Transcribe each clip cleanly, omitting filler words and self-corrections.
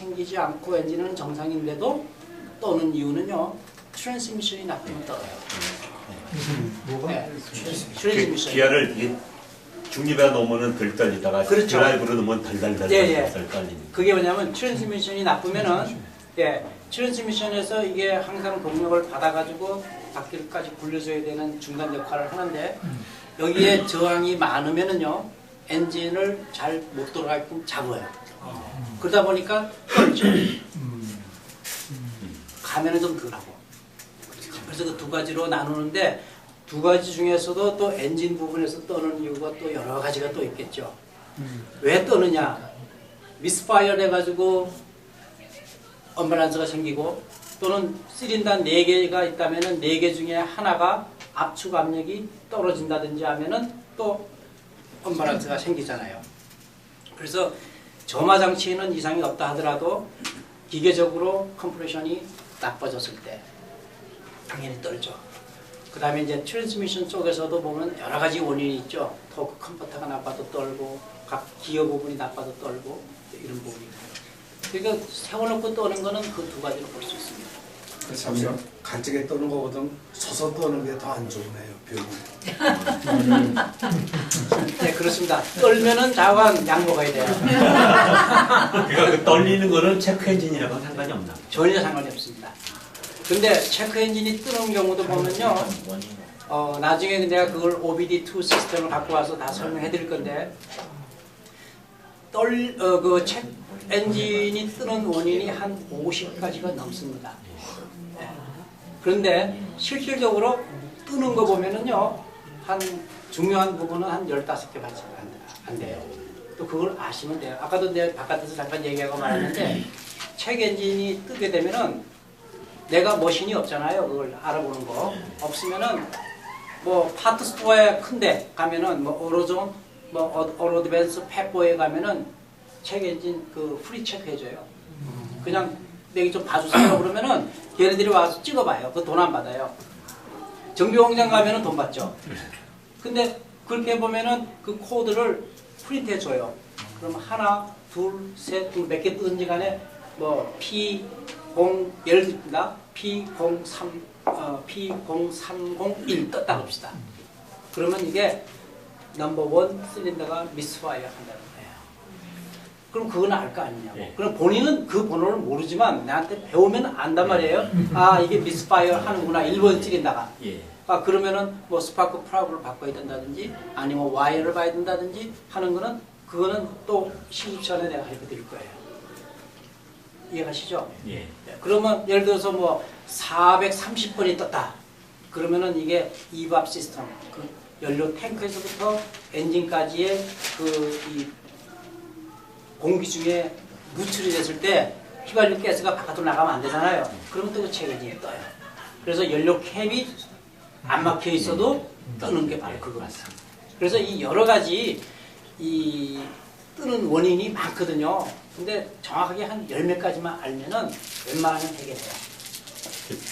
생기지 않고 엔진은 정상인데도 떠는 이유는요. 트랜스미션이 나쁘면 떠요. 뭐가? 네. 트랜스미션. 기아를 이게 중립에 놓으면 덜 떨리다가 그렇죠. 드라이브로 놓으면 덜 떨리는. 그게 뭐냐면 트랜스미션이 나쁘면은 트랜스미션에서 이게 항상 동력을 받아가지고 바퀴까지 굴려줘야 되는 중간 역할을 하는데 여기에 저항이 많으면은요 엔진을 잘 못 돌아가게끔 잡아요. 그러다 보니까 떨죠. 가면은 좀 덜하고. 그래서 그 두 가지로 나누는데 두 가지 중에서도 또 엔진 부분에서 떠는 이유가 또 여러 가지가 또 있겠죠. 왜 떠느냐? 미스파이어 해가지고 언밸런스가 생기고 또는 실린더 4개가 있다면 4개 중에 하나가 압축 압력이 떨어진다든지 하면은 또 언밸런스가 생기잖아요. 그래서 점화 장치에는 이상이 없다 하더라도 기계적으로 컴프레션이 나빠졌을 때 당연히 떨죠. 그 다음에 이제 트랜스미션 쪽에서도 보면 여러 가지 원인이 있죠. 토크 컴포터가 나빠도 떨고 각 기어 부분이 나빠도 떨고 이런 부분이 있어요. 그러니까 세워놓고 떠는 거는 그 두 가지로 볼 수 있습니다. 잠시만, 간직에 떠는 것보다 서서 떠는 게 더 안 좋네요, 병이. 네, 그렇습니다. 떨면은 자관 약 먹어야 돼요. 그러니까 그 떨리는 거는 체크 엔진이랑은 상관이 없나? 전혀 상관이 없습니다. 근데 체크 엔진이 뜨는 경우도 보면요. 나중에 내가 그걸 OBD2 시스템을 갖고 와서 다 설명해 드릴 건데 그 체크 엔진이 뜨는 원인이 한 50가지가 넘습니다. 네. 그런데 실질적으로 뜨는 거 보면은요. 한 중요한 부분은 한 15개밖에 안 돼요. 또 그걸 아시면 돼요. 아까도 내가 바깥에서 잠깐 얘기하고 말했는데 체크 엔진이 뜨게 되면은 내가 머신이 없잖아요. 그걸 알아보는 거. 없으면은 뭐 파트 스토어에 큰데 가면은 뭐 오로존, 뭐 어로드밴스, 펫보에 가면은 체크 엔진 그 프리 체크 해줘요. 그냥 내가 좀 봐주세요 그러면은 걔네들이 와서 찍어봐요. 그 돈 안 받아요. 정비공장 가면은 돈 받죠. 근데 그렇게 보면은 그 코드를 프린트 해줘요. 그럼 하나, 둘, 셋, 몇 개 뜨든지 간에 뭐 P0 예를 듭니다. P0301 떴다 봅시다. 그러면 이게 넘버 1 실린더가 미스파이어 한다는 거예요. 그럼 그건 알 거 아니냐고. 예. 그럼 본인은 그 번호를 모르지만 나한테 배우면 안단 말이에요. 아 이게 미스파이어 하는구나. 1번 실린더가. 예. 아 그러면은 뭐 스파크 플러그를 바꿔야 된다든지 아니면 와이어를 봐야 된다든지 하는 거는 그거는 또 시급 전에 내가 가르쳐 드릴 거예요. 이해가시죠? 예. 그러면 예를 들어서 뭐 430번이 떴다. 그러면은 이게 이밥 시스템, 그 연료 탱크에서부터 엔진까지의 그 이 공기 중에 누출이 됐을 때 휘발유 가스가 바깥으로 나가면 안 되잖아요. 그러면 또 그 체크 엔진이 떠요. 그래서 연료 캡이 안 막혀 있어도 뜨는 게 바로 그거입니다. 그래서 이 여러 가지 이 뜨는 원인이 많거든요. 근데 정확하게 한 10몇 가지만 알면은 웬만하면 해결해요.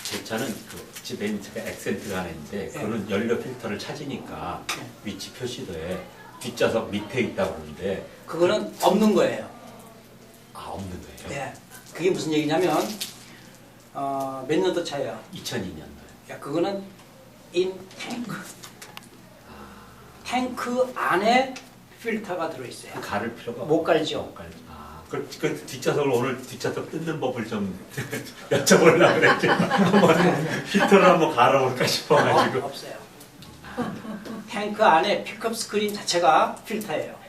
제 차는 그 집에 있는 차가 액센트가 하나 있는데 그거는 연료 필터를 찾으니까 위치 표시도에 뒷좌석 밑에 있다고 그러는데 그거는 없는 거예요. 아 없는 거예요? 네. 그게 무슨 얘기냐면 몇 년도 차예요? 2002년도에. 야, 그거는 인 탱크. 탱크 안에 필터가 들어있어요. 가를 필요가 못 갈죠. 못 갈죠. 그 뒷좌석을 오늘 뒷좌석 뜯는 법을 좀 여쭤보려고 그랬죠. 한번 필터를 한번 갈아볼까 싶어가지고. 없어요. 탱크 안에 픽업 스크린 자체가 필터예요.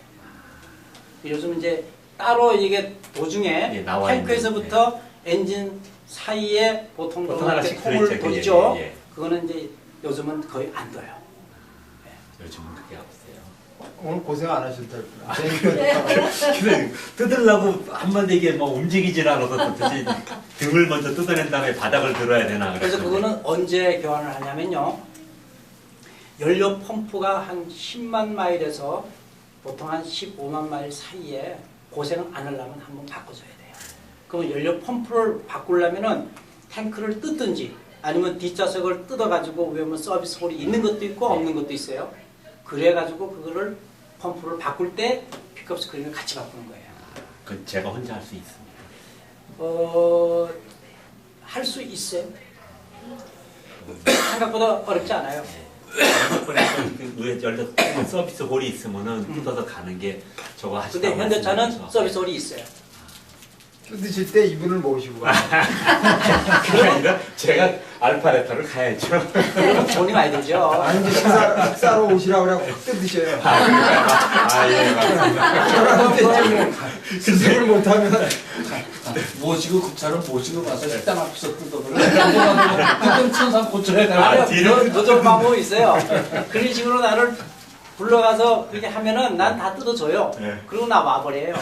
요즘 이제 따로 이게 도중에 탱크에서부터 엔진 사이에 보통 이렇게 통을 돌죠. 그거는 이제 요즘은 거의 안 둬요. 요즘은 그게 없어요. 오늘 고생 안 하셨다. 근데 뜯으려고 한마디 이게 뭐 움직이질 않아서 도대체 등을 먼저 뜯어낸 다음에 바닥을 들어야 되나. 그래서 그거는 언제 교환을 하냐면요. 연료 펌프가 한 10만 마일에서 보통 한 15만 마일 사이에 고생을 안 하려면 한번 바꿔줘야 돼요. 그러면 연료 펌프를 바꾸려면은 탱크를 뜯든지 아니면 뒷좌석을 뜯어가지고 왜냐면 서비스 홀이 있는 것도 있고 없는 것도 있어요. 그래가지고 그거를 펌프를 바꿀 때 픽업 스크린을 같이 바꾸는 거예요. 그 제가 혼자 할 수 있습니다. 할 수 있어요. 생각보다 어렵지 않아요. 그 위에 열려 서비스 홀이 있으면은 뜯어서 가는 게 저거 하시다. 근데 현대차는 서비스 홀이 있어요. 뜯으실 때 이분을 모시고 가요. 그게 아니라 제가 알파레타를 가야죠. 그러면 돈이 많이 들죠. 아니 이제 식사로 오시라고 그래갖고 확 뜯으셔요. 예, 맞습니다. 저런데 수습을 못하면 모시고 그 차를 모시고 가서 식당 앞에서 뜯어버려. 뜯은 천상 고쳐야 되나? 아니요, 그런 방법이 있어요. 그런 식으로 나를 불러가서 그렇게 하면은 난 다 뜯어줘요. 네. 그리고 나 와버려요.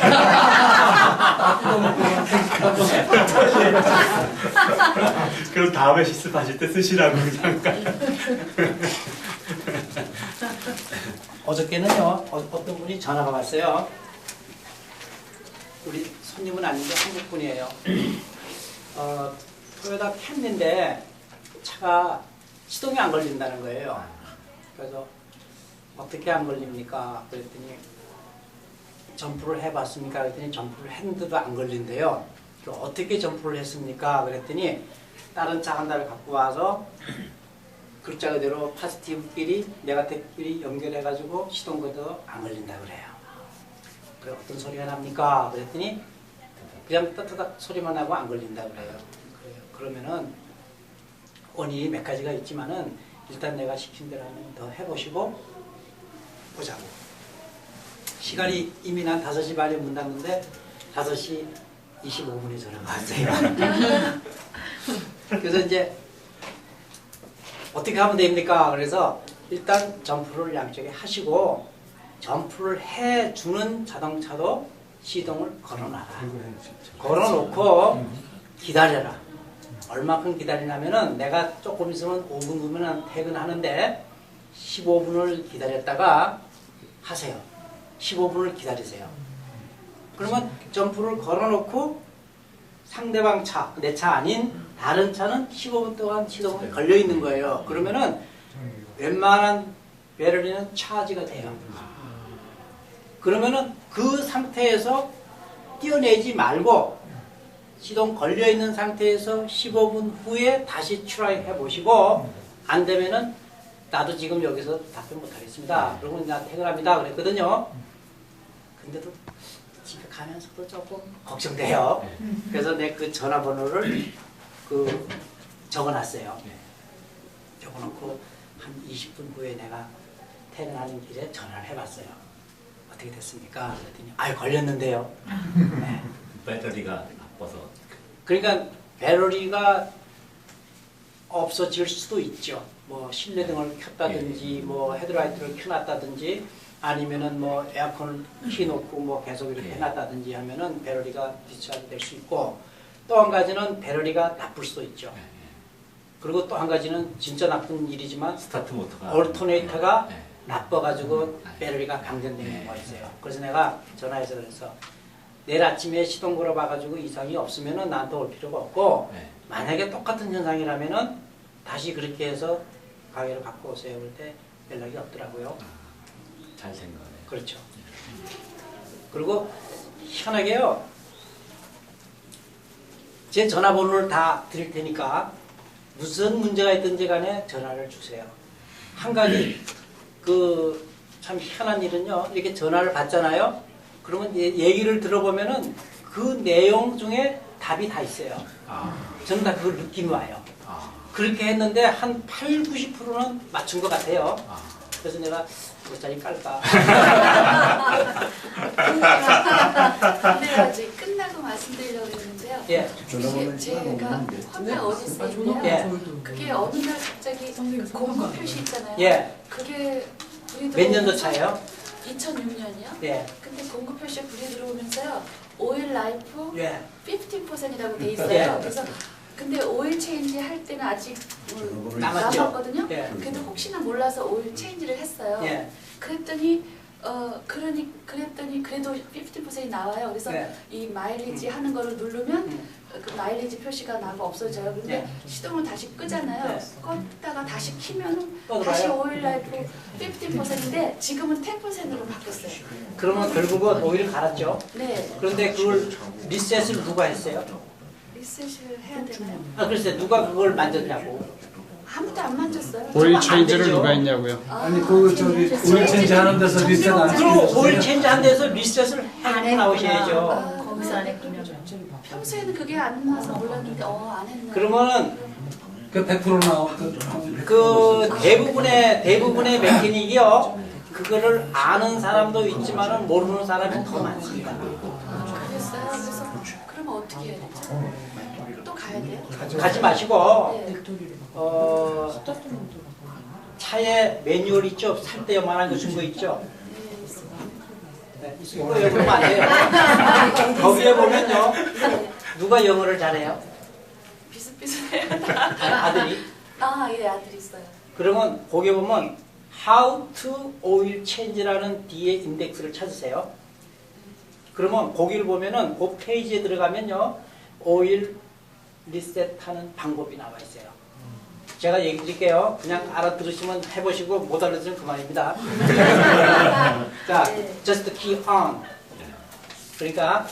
그럼 다음에 실습하실 때 쓰시라고 그냥. 어저께는요, 어떤 분이 전화가 왔어요. 우리 손님은 아닌데 한국 분이에요. 토요타 캠리인데 차가 시동이 안 걸린다는 거예요. 그래서 어떻게 안 걸립니까? 그랬더니 점프를 해봤습니까? 그랬더니 점프를 했는데도 안 걸린대요. 어떻게 점프를 했습니까? 그랬더니 다른 차 한 대를 갖고 와서 글자 그대로 파지티브끼리 네거티브끼리 연결해가지고 시동 걸어도 안 걸린다 그래요. 그래 어떤 소리가 납니까? 그랬더니 그냥 따뜻한 소리만 나고 안 걸린다 그래요. 그러면은 원인이 몇 가지가 있지만은 일단 내가 시킨 대로 한번 더 해보시고 보자고. 시간이 이미 난 5시 반에 문 닫는데 5시 25분에 전화가 왔어요. 그래서 이제 어떻게 하면 됩니까? 그래서 일단 점프를 양쪽에 하시고 점프를 해주는 자동차도 시동을 걸어놔라. 걸어놓고 기다려라. 얼마큼 기다리냐면은 내가 조금 있으면 5분 후면 퇴근하는데 15분을 기다렸다가 하세요. 15분을 기다리세요. 그러면 점프를 걸어놓고 상대방 차, 내 차 아닌 다른 차는 15분 동안 시동이 걸려 있는 거예요. 그러면은 웬만한 배터리는 차지가 돼요. 그러면은 그 상태에서 띄어내지 말고 시동 걸려 있는 상태에서 15분 후에 다시 트라이 해보시고 안 되면은 나도 지금 여기서 답변 못하겠습니다. 그러면 나 퇴근합니다. 그랬거든요. 근데도 집에 가면서도 조금 걱정돼요. 그래서 내 그 전화번호를 적어놨어요. 적어놓고 한 20분 후에 내가 퇴근하는 길에 전화를 해봤어요. 어떻게 됐습니까? 그랬더니 아유 걸렸는데요. 네. 배터리가 나빠서. 그러니까 배터리가 없어질 수도 있죠. 뭐 실내등을 켰다든지 뭐 헤드라이트를 켜놨다든지 아니면은 뭐 에어컨을 켜놓고 뭐 계속 이렇게 해놨다든지 하면은 배터리가 디스차지 될 수 있고 또 한 가지는 배터리가 나쁠 수도 있죠. 그리고 또 한 가지는 진짜 나쁜 일이지만 스타트 모터가 얼터네이터가 나빠가지고 배터리가 방전되는 네. 경우가 있어요. 그래서 내가 전화해서 그래서 내일 아침에 시동 걸어봐가지고 이상이 없으면은 나한테 올 필요가 없고 만약에 똑같은 현상이라면은 다시 그렇게 해서 가게를 갖고 오세요. 그럴 때 연락이 없더라고요. 잘 생각하네. 그렇죠. 그리고 희한하게요. 제 전화번호를 다 드릴 테니까 무슨 문제가 있든지 간에 전화를 주세요. 한 가지 참 희한한 일은요. 이렇게 전화를 받잖아요. 그러면 얘기를 들어보면은 그 내용 중에 답이 다 있어요. 저는 다 그걸 느낌이 와요. 그렇게 했는데 한 8, 90%는 맞춘 것 같아요. 그래서 내가 몇 자리 깔까. 근데 아직 끝나고 말씀드리려고 했는데요. 예. 이게 제가 화면 어디서 있는데요. 예. 그게 어느 날 갑자기 공고 표시 있잖아요. 예. 그게 불이 몇 년도 차예요? 2006년이요. 예. 근데 공고 표시에 불이 들어오면서요. 오일 라이프 예. 15%이라고 돼 있어요. 예. 그래서 근데 오일 체인지 할 때는 아직 남았죠. 남았거든요. 예. 그래도 혹시나 몰라서 오일 체인지를 했어요. 예. 그랬더니 그랬더니 그래도 50% 나와요. 그래서 네. 이 마일리지 하는 거를 누르면 그 마일리지 표시가 나고 없어져요. 근데 네. 시동을 다시 끄잖아요. 네. 껐다가 다시 키면 또 다시 들어와요? 오일 라이프 50%인데 지금은 10%로 바뀌었어요. 그러면 결국은 오일을 갈았죠. 네. 그런데 그걸 리셋을 누가 했어요? 리셋을 해야 되나요? 아, 글쎄 누가 그걸 만졌냐고. 아무도 안 만졌어요. 오일 안 체인지를 되죠. 누가 했냐고요? 아니 그 저기 오일 체인지 하는 데서 리셋 안 그럼 해주세요. 오일 체인지 한 데서 리셋을 하고 나오셔야죠. 아, 거기서 안 했군요. 평소에는 그게 안 나와서 몰랐는데 안 했네. 그러면은 그 100% 나온 그 대부분의 메커닉이요. 그거를 아는 사람도 있지만은 모르는 사람이 더 많습니다. 그랬어요. 그래서 그러면 어떻게 해야 되죠? 또 가야 돼요? 가지 마시고 네. 차에 매뉴얼 있죠? 살 때 요만한 거 준 거 있죠? 네. 네, 이거 보면 안 돼요. 거기에 보면요. 누가 영어를 잘해요? 비슷비슷해요. 아들이. 예, 아들이 있어요. 그러면 거기에 보면 How to Oil Change라는 뒤에 인덱스를 찾으세요. 그러면 거기를 보면은 그 페이지에 들어가면요. 오일 리셋하는 방법이 나와 있어요. 제가 얘기 드릴게요. 그냥 알아들으시면 해보시고 못 알아들으면 그만입니다. 자, just key on. 그러니까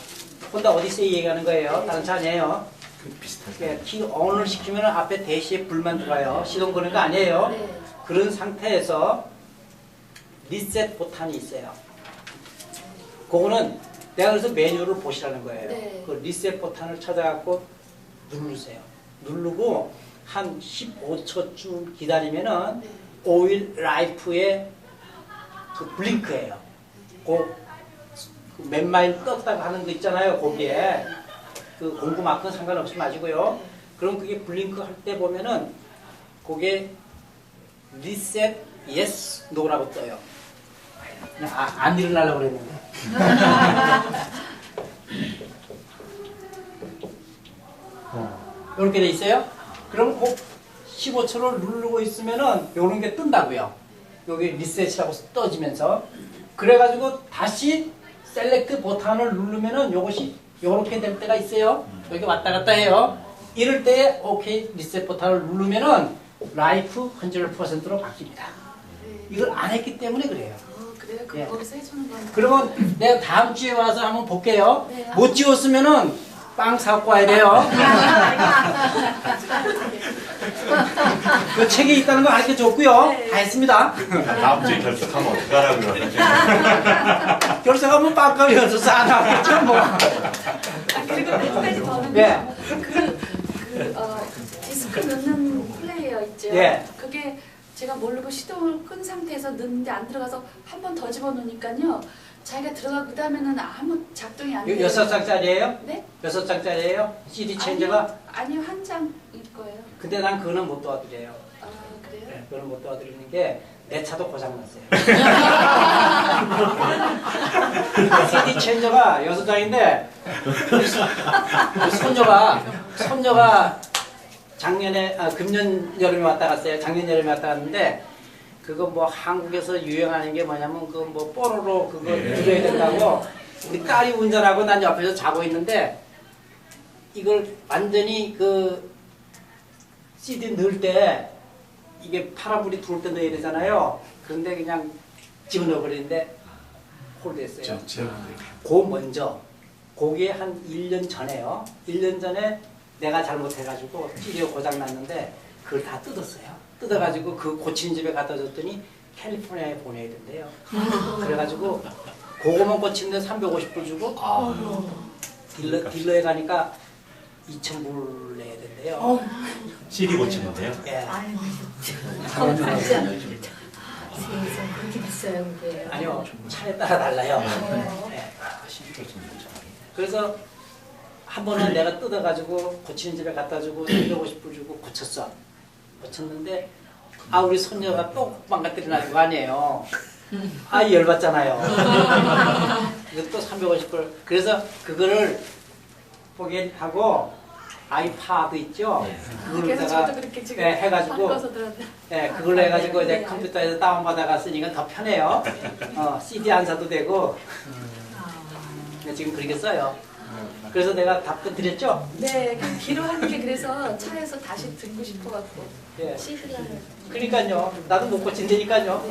혼자 어디서 얘기하는 거예요? 다른 차 아니에요. 그 비슷하게. 예, 키 on을 시키면 앞에 대시에 불만 들어가요. 시동 거는 거 아니에요. 네. 그런 상태에서 리셋 보탄이 있어요. 그거는 내가 그래서 메뉴를 보시라는 거예요. 네. 그 리셋 보탄을 찾아갖고 누르세요. 누르고 한 15초쯤 기다리면은 네. 오일 라이프의 그 블링크예요. 그 몇 마일 떴다가 하는 거 있잖아요. 거기에 그 공구 마크는 상관없이 마시고요. 그럼 그게 블링크 할 때 보면은 그게 리셋 예스 노라고 떠요. 그냥 안 일어나려고 그랬는데. 이렇게 돼 있어요. 그럼 꼭 15초를 누르고 있으면은 요런 게 뜬다고요. 여기 리셋이라고 떠지면서. 그래가지고 다시 셀렉트 버튼을 누르면은 요것이 요렇게 될 때가 있어요. 여기 왔다 갔다 해요. 이럴 때 오케이 리셋 버튼을 누르면은 라이프 100%로 바뀝니다. 이걸 안 했기 때문에 그래요. 그래요? 예. 거기서 해주는 건. 그러면 내가 다음 주에 와서 한번 볼게요. 네. 못 지웠으면은 빵 사고 와야 돼요. 그 책에 있다는 거 가르쳐 줬고요. 네. 다 했습니다. 다음 주에 결석하면 어떡하라 그러는지. 결석하면 빵값이어서 싸나겠죠 뭐. 그리고 몇 가지 더 하는 예. 디스크 넣는 플레이어 있죠. 예. 그게 제가 모르고 시동을 끈 상태에서 넣는데 안 들어가서 한 번 더 집어넣으니까요. 자기가 들어가고 그다음에는 아무 작동이 안 돼요. 6장짜리예요? 네? 6장짜리예요? CD 체인저가? 아니요, 한 장일 거예요. 근데 난 그거는 못 도와드려요. 아, 그래요? 네, 그거는 못 도와드리는 게 내 차도 고장났어요. CD 체인저가 6장인데 손녀가 작년에 금년 여름에 왔다 갔어요. 작년 여름에 왔다 갔는데 그거 뭐 한국에서 유행하는 게 뭐냐면 그 뭐 뽀로로 그거 들어야 된다고 우리 딸이 운전하고 난 옆에서 자고 있는데 이걸 완전히 그 CD 넣을 때 이게 파란불이 들어올 때 넣어야 되잖아요. 그런데 그냥 집어넣어 버리는데 홀드했어요. 그 먼저 거기에 한 1년 전에요. 1년 전에 내가 잘못해가지고 CD가 고장났는데 그걸 다 뜯었어요. 뜯어가지고 그 고치는 집에 갖다 줬더니 캘리포니아에 보내야 된대요. 그래가지고 그거만 고치는데 350불 주고 딜러에 가니까 2,000불 내야 된대요. CD 고치는데요. 예. 세상 그렇게 비싸요, 그게. 아니요, 차에 따라 달라요. 예. CD 고치는 거죠. 그래서 한 번은 내가 뜯어가지고 고치는 집에 갖다 주고 250불 주고 고쳤어. 고쳤는데 우리 손녀가 또 망가뜨려 놔준 거 아니에요. 열받잖아요. 이거 또 350불. 그래서 그거를 포기하고 아이파드 있죠? 그래서 저도 그렇게 지금 해가지고 바꿔서 들었는데. 그걸로 해가지고 이제 네. 컴퓨터에서 다운받아가 쓰니까 더 편해요. CD 안 사도 되고. 지금 그렇게 써요. 그래서 내가 답변 드렸죠? 네, 그 기로하는 게 그래서 차에서 다시 듣고 싶어갖고 예. CD를. 그러니까요. 나도 못 고친다니까요.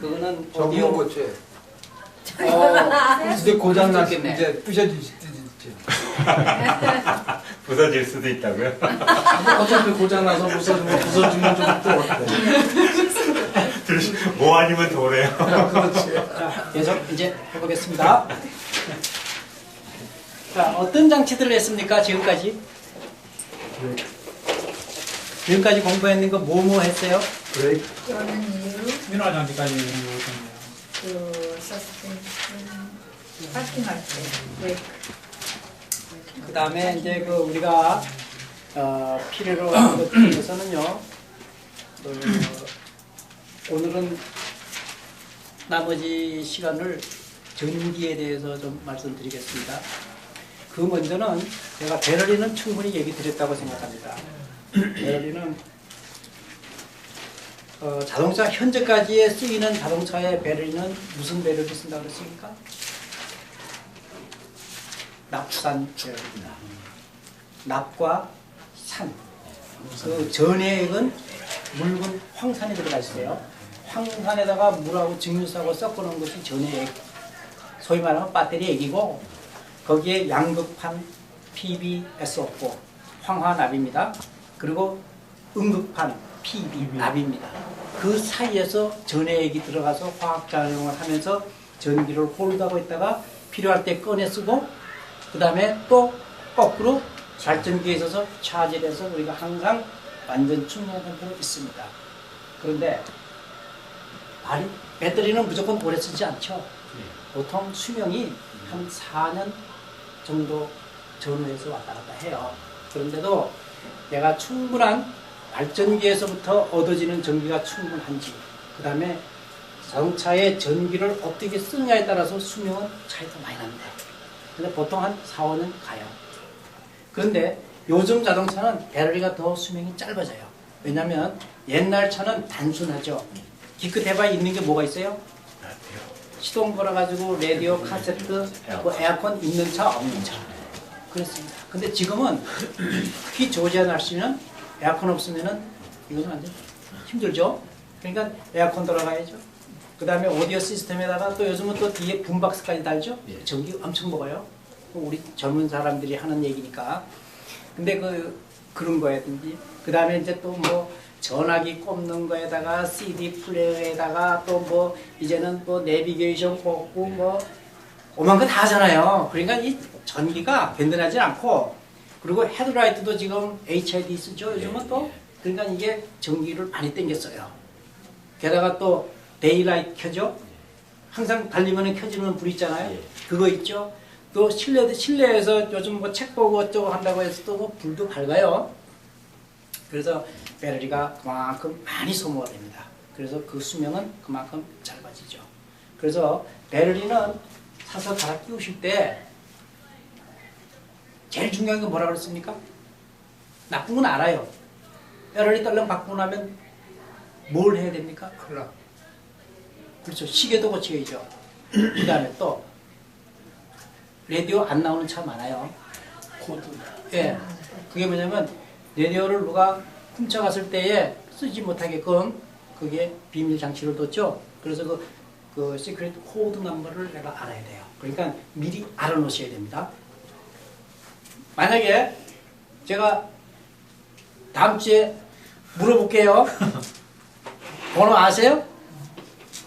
그거는 저분은 고쳐요. 어, 근데 고장났을 좋겠네. 때 이제 부셔주시 부서질 수도 있다고요? 어차피 고장나서 부서주면 좀 또 어때? 뭐 아니면 도래요. 그렇지. 자, 계속 이제 해보겠습니다. 자, 어떤 장치들을 했습니까? 지금까지? 지금까지 공부했는 거 뭐뭐 했어요? 브레이크. 여는 이유, 민화 장치까지 배웠네요. 그 서스펜션, 파킹할 때 브레이크. 그 다음에 이제 그 우리가 필요로 하는 것 중에서는요, 오늘은 나머지 시간을 전기에 대해서 좀 말씀드리겠습니다. 그 먼저는 제가 배럴리는 충분히 얘기 드렸다고 생각합니다. 배럴리는 자동차 현재까지에 쓰이는 자동차의 배럴리는 무슨 배럴리 쓴다고 그랬습니까? 납산 배럴리입니다. 납과 산. 그 전해액은 묽은 황산이 들어가 있어요. 황산에다가 물하고 증류수하고 섞어놓은 것이 전해액. 소위 말하면 배터리 액이고 거기에 양극판 PbSO4 황화납입니다. 그리고 음극판 Pb납입니다. 그 사이에서 전해액이 들어가서 화학작용을 하면서 전기를 홀드하고 있다가 필요할 때 꺼내 쓰고 그 다음에 또 거꾸로 발전기에 있어서 차지를 해서 우리가 항상 완전 충전 상태로 있습니다. 그런데 배터리는 무조건 오래 쓰지 않죠. 보통 수명이 한 4년 정도 전후에서 왔다 갔다 해요. 그런데도 내가 충분한 발전기에서부터 얻어지는 전기가 충분한지 그 다음에 자동차의 전기를 어떻게 쓰느냐에 따라서 수명은 차이가 많이 납니다. 근데 보통 한 4, 5년 가요. 그런데 요즘 자동차는 배터리가 더 수명이 짧아져요. 왜냐하면 옛날 차는 단순하죠. 기껏해봐 있는 게 뭐가 있어요? 시동 걸어가지고 라디오, 카세트, 뭐 에어컨 있는 차, 없는 차. 그렇습니다. 근데 지금은 특히 조지아 날씨는 에어컨 없으면은 이거는 완전 힘들죠. 그러니까 에어컨 돌아가야죠. 그 다음에 오디오 시스템에다가 또 요즘은 또 뒤에 붐박스까지 달죠. 전기 엄청 먹어요. 우리 젊은 사람들이 하는 얘기니까. 근데 그런 거라든지 그 다음에 이제 또 뭐 전화기 꼽는 거에다가 CD 플레이어에다가 또 뭐 이제는 뭐 내비게이션 꼽고 뭐 오만 거 다 하잖아요. 그러니까 이 전기가 든든하지 않고 그리고 헤드라이트도 지금 HID 쓰죠. 요즘은 또 그러니까 이게 전기를 많이 땡겼어요. 게다가 또 데이라이트 켜죠. 항상 달리면 켜지는 불 있잖아요. 그거 있죠. 또 실내에서 요즘 뭐 책 보고 어쩌고 한다고 해서 또 뭐 불도 밝아요. 그래서 배터리가 그만큼 많이 소모가 됩니다. 그래서 그 수명은 그만큼 짧아지죠. 그래서 배터리는 사서 갈아 끼우실 때 제일 중요한 게 뭐라 그랬습니까? 나쁜 건 알아요. 배터리 딸랑 바꾸고 나면 뭘 해야 됩니까? 클락. 그렇죠. 시계도 고쳐야죠. 그 다음에 또 라디오 안 나오는 차 많아요. 코드. 예. 그게 뭐냐면 라디오를 누가 훔쳐갔을 때에 쓰지 못하게끔 그게 비밀 장치를 뒀죠. 그래서 그 시크릿 코드 넘버를 내가 알아야 돼요. 그러니까 미리 알아놓으셔야 됩니다. 만약에 제가 다음 주에 물어볼게요. 번호 아세요?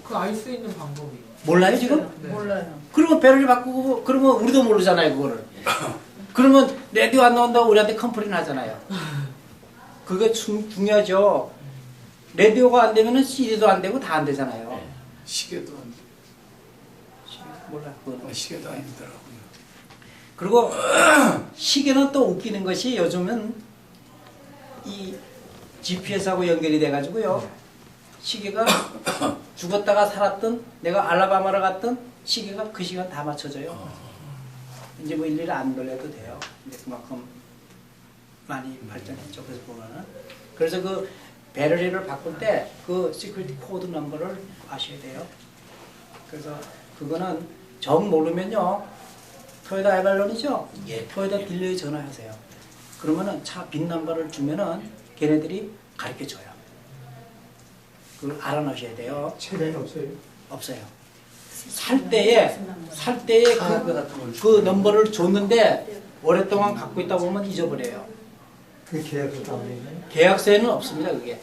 그 알 수 있는 방법이. 몰라요 지금? 네. 몰라요. 그러면 배터리 바꾸고 그러면 우리도 모르잖아요 그거를. 그러면 라디오 안 나온다고 우리한테 컴플레인 하잖아요. 그거 중요하죠. 라디오가 안 되면은 CD도 안 되고 다 안 되잖아요. 시계도 안 돼. 몰라. 그거는. 시계도 안 되더라고요. 그리고 시계는 또 웃기는 것이 요즘은 이 GPS하고 연결이 돼가지고요. 시계가 죽었다가 살았던 내가 알라바마를 갔던 시계가 그 시간 다 맞춰져요. 이제 뭐 일일이 안 돌려도 돼요. 근데 그만큼 많이 발전했죠. 그래서 보면은. 그래서 그 배터리를 바꿀 때 그 시크릿 코드 넘버를 아셔야 돼요. 그래서 그거는 정 모르면요. 토요타 에발론이죠? 예. 토요타 딜러에 전화하세요. 그러면은 차 빈 넘버를 주면은 걔네들이 가르쳐 줘요. 그걸 알아놓으셔야 돼요. 최근에 없어요. 없어요. 살 때에 그 넘버를 줬는데 오랫동안 갖고 있다 보면 잊어버려요. 그 계약서 때문에. 계약서에는 없습니다. 그게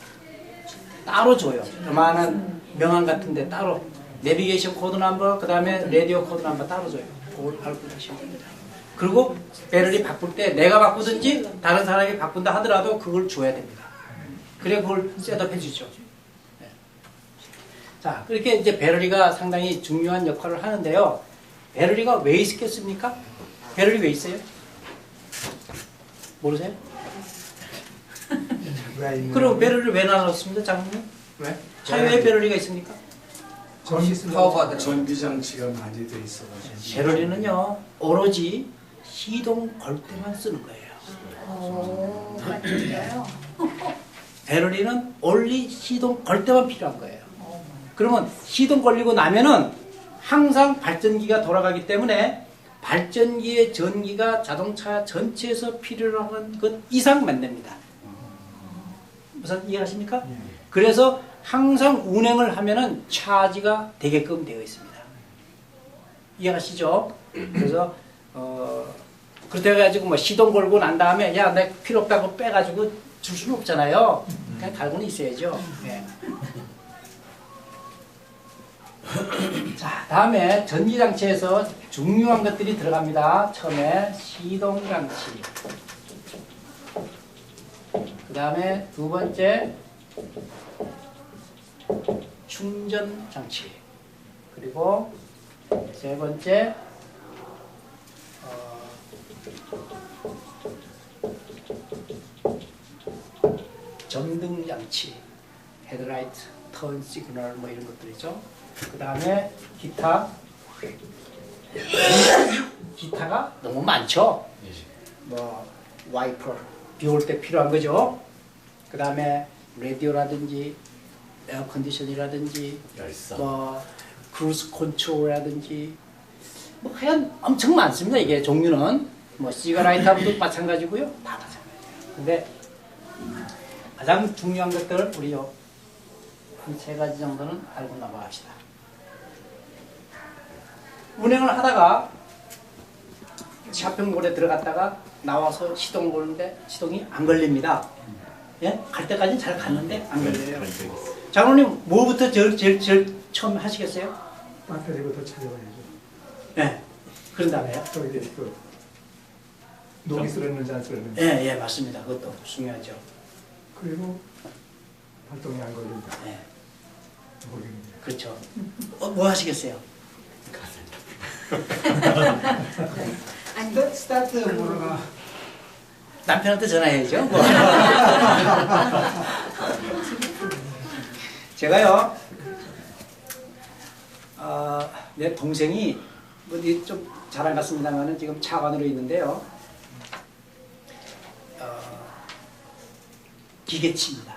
따로 줘요. 요만한 명함 같은데 따로 내비게이션 코드 넘버 그 다음에 라디오 코드 넘버 따로 줘요. 그걸 알고 계시면 됩니다. 그리고 배럴이 바꿀 때 내가 바꾸든지 다른 사람이 바꾼다 하더라도 그걸 줘야 됩니다. 그래 그걸 셋업해 주죠. 네. 자, 그렇게 이제 배럴이가 상당히 중요한 역할을 하는데요. 배럴이가 왜 있겠습니까? 배럴이 왜 있어요? 모르세요? 왜 있는 그럼 배럴을 왜 나눴습니까, 장모님? 왜? 차에 왜 배럴이가 있습니까? 파워가 전기 장치가 많이 돼 있어가지고. 배럴이는요 오로지 시동 걸 때만 쓰는 거예요. 오, 진짜요? 배럴이는 only 시동 걸 때만 필요한 거예요. 그러면 시동 걸리고 나면은 항상 발전기가 돌아가기 때문에 발전기의 전기가 자동차 전체에서 필요로 하는 것 이상 만듭니다. 무슨 이해하십니까? 그래서 항상 운행을 하면은 차지가 되게끔 되어 있습니다. 이해하시죠? 그래서 그렇다 해가지고 뭐 시동 걸고 난 다음에 야, 내 필요 없다고 빼가지고 줄 수는 없잖아요. 그냥 달고는 있어야죠. 네. 자, 다음에 전기장치에서 중요한 것들이 들어갑니다. 처음에 시동장치, 그 다음에 두 번째 충전장치, 그리고 세 번째 점등장치, 헤드라이트, 턴 시그널 뭐 이런 것들이죠. 그 다음에 기타가 너무 많죠. 뭐 와이퍼, 비 올 때 필요한 거죠. 그 다음에 라디오라든지 에어컨디션이라든지 열선. 뭐 크루즈 컨트롤이라든지 뭐 하여간 엄청 많습니다. 이게 종류는 뭐 시가라이트하고도 마찬가지고요. 다 마찬가지예요. 근데 가장 중요한 것들 우리 한 세 가지 정도는 알고 넘어갑시다. 운행을 하다가 샤핑몰에 들어갔다가 나와서 시동 거는데 시동이 안 걸립니다. 예? 갈 때까지는 잘 갔는데 안 걸려요. 그런 적이 있어요. 장로님 뭐부터 제일 처음 하시겠어요? 배터리부터 찾아봐야죠. 예. 그런 다음에요? 또 이제 그 녹이 쓰러는지 안 쓰러는지. 예, 예, 맞습니다. 그것도 중요하죠. 그리고 발동이 안 걸린다. 예, 모르겠네요. 그렇죠. 뭐 하시겠어요? 아니 스타트 모르나. 남편한테 전화해야죠. 뭐. 제가요, 내 동생이 뭐 좀 자랑 같습니다만은 지금 차관으로 있는데요. 기계치입니다.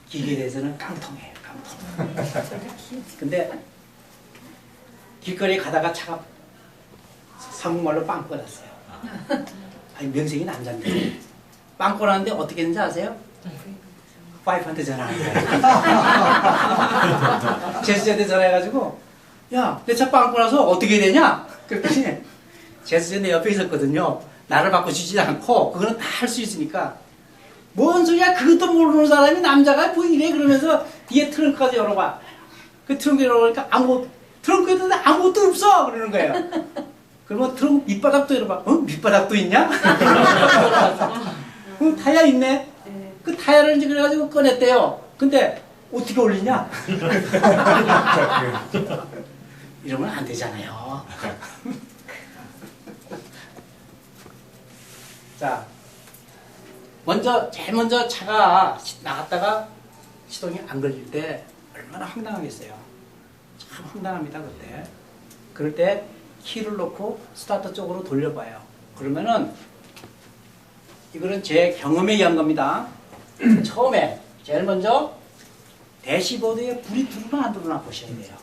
기계에 대해서는 깡통이에요, 깡통. 근데 길거리에 가다가 차가 한국말로 빵 꺼놨어요. 아니, 명색이 남자인데 빵 꺼놨는데 어떻게 했는지 아세요? 와이프한테 전화한 거예요. 제수제한테 전화해가지고 야, 내 차 빵 꺼놔서 어떻게 해야 되냐? 그랬더니 제수제 내 옆에 있었거든요. 나를 바꿔주지 않고 그거는 다 할 수 있으니까 뭔 소리야, 그것도 모르는 사람이 남자가 뭐 이래. 그러면서 뒤에 트렁크까지 열어봐. 그 트렁크 열어보니까 트렁크에도 아무것도 없어 그러는 거예요. 그러면 트렁크 밑바닥도 열어봐. 밑바닥도 있냐? 타이어 있네. 그 타이어를 이제 그래가지고 꺼냈대요. 근데 어떻게 올리냐? 이러면 안 되잖아요. 자, 제일 먼저 차가 나갔다가 시동이 안 걸릴 때 얼마나 황당하겠어요. 참 황당합니다, 그때. 그럴 때 키를 놓고 스타트 쪽으로 돌려봐요. 그러면은 이거는 제 경험에 의한 겁니다. 처음에 제일 먼저 대시보드에 불이 들어오나 안 들어오나 보셔야 돼요.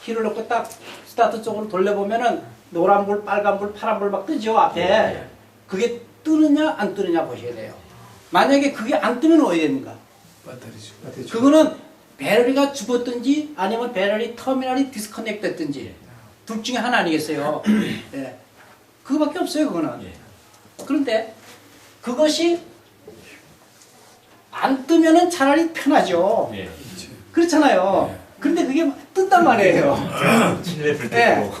키를 놓고 딱 스타트 쪽으로 돌려보면은 노란불, 빨간불, 파란불 막 뜨죠, 앞에. 그게 뜨느냐 안 뜨느냐 보셔야 돼요. 만약에 그게 안 뜨면 어디 됩니까? 배터리죠. 그거는 배터리가 죽었든지 아니면 배터리 터미널이 디스커넥트 됐든지 둘 중에 하나 아니겠어요. 예. 그거밖에 없어요, 그거는. 예. 그런데 그것이 안 뜨면은 차라리 편하죠. 예. 그렇잖아요. 근데 그게 뜬단 말이에요. 실내 불 네. 때고.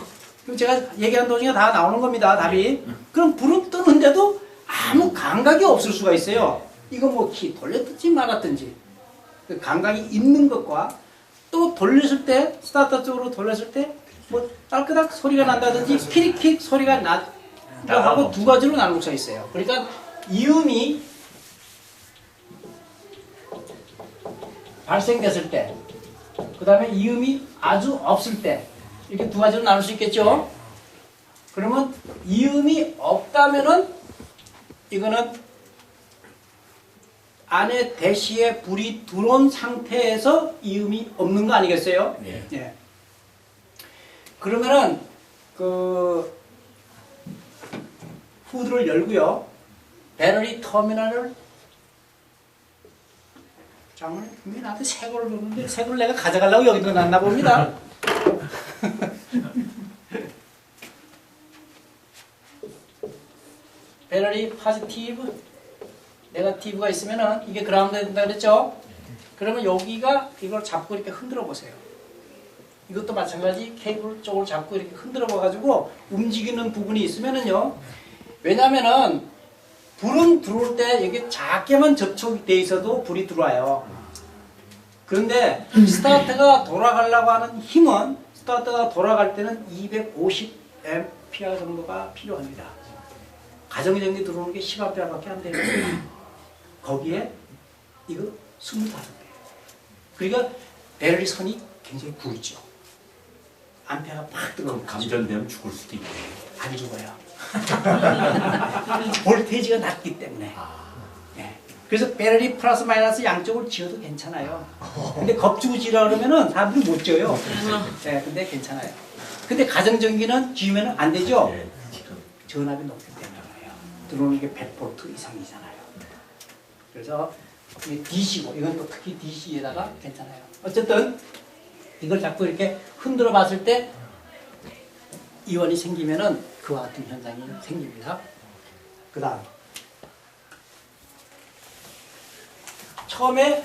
그럼 제가 얘기한 도중에 다 나오는 겁니다, 답이. 그럼 불은 뜨는데도 아무 감각이 없을 수가 있어요. 이거 뭐 키 돌렸든지 말았든지. 그 감각이 있는 것과 또 돌렸을 때, 스타터 쪽으로 돌렸을 때, 뭐 딸끄닥 소리가 난다든지 키릭킥 소리가 하고 두 가지로 나눌 수 있어요. 그러니까 이음이 발생됐을 때, 그 다음에 이음이 아주 없을 때, 이렇게 두 가지로 나눌 수 있겠죠? 그러면 이음이 없다면은 이거는 안에 대시에 불이 들어온 상태에서 이음이 없는 거 아니겠어요? 네. 예. 그러면은 그 후드를 열고요. 배터리 터미널을 장모님 분명히 나한테 새 거를 줬는데 새 거를 내가 가져가려고 여기 넣어놨나 봅니다. 배터리 포지티브, 네거티브가 있으면은 이게 그라운드 된다 그랬죠? 그러면 여기가 이걸 잡고 이렇게 흔들어 보세요. 이것도 마찬가지 케이블 쪽으로 잡고 이렇게 흔들어 봐가지고 움직이는 부분이 있으면은요. 왜냐면은 불은 들어올 때 여기 작게만 접촉돼 있어도 불이 들어와요. 그런데 스타트가 돌아가려고 하는 힘은 스타트가 돌아갈 때는 250A 정도가 필요합니다. 가정전기 들어오는 게 10A밖에 안 되는 거예요. 거기에 이거 25배. 그러니까 배터리 선이 굉장히 굵죠. 암페어가 팍 들어오면 감전되면 죽을 수도 있고. 안 죽어요. 볼테이지가 낮기 때문에. 네. 그래서 배터리 플러스 마이너스 양쪽을 지어도 괜찮아요. 근데 겁주고 지라 그러면은 사람들이 못 지어요. 네, 근데 괜찮아요. 근데 가정전기는 지으면 안 되죠. 예. 전압이 높기 때문에 그래요. 들어오는 게 100V 이상이잖아요. 그래서 이게 DC고 이건 또 특히 DC에다가 괜찮아요. 어쨌든 이걸 자꾸 이렇게 흔들어 봤을 때 이원이 생기면은 그와 같은 현상이 생깁니다. 그 다음 처음에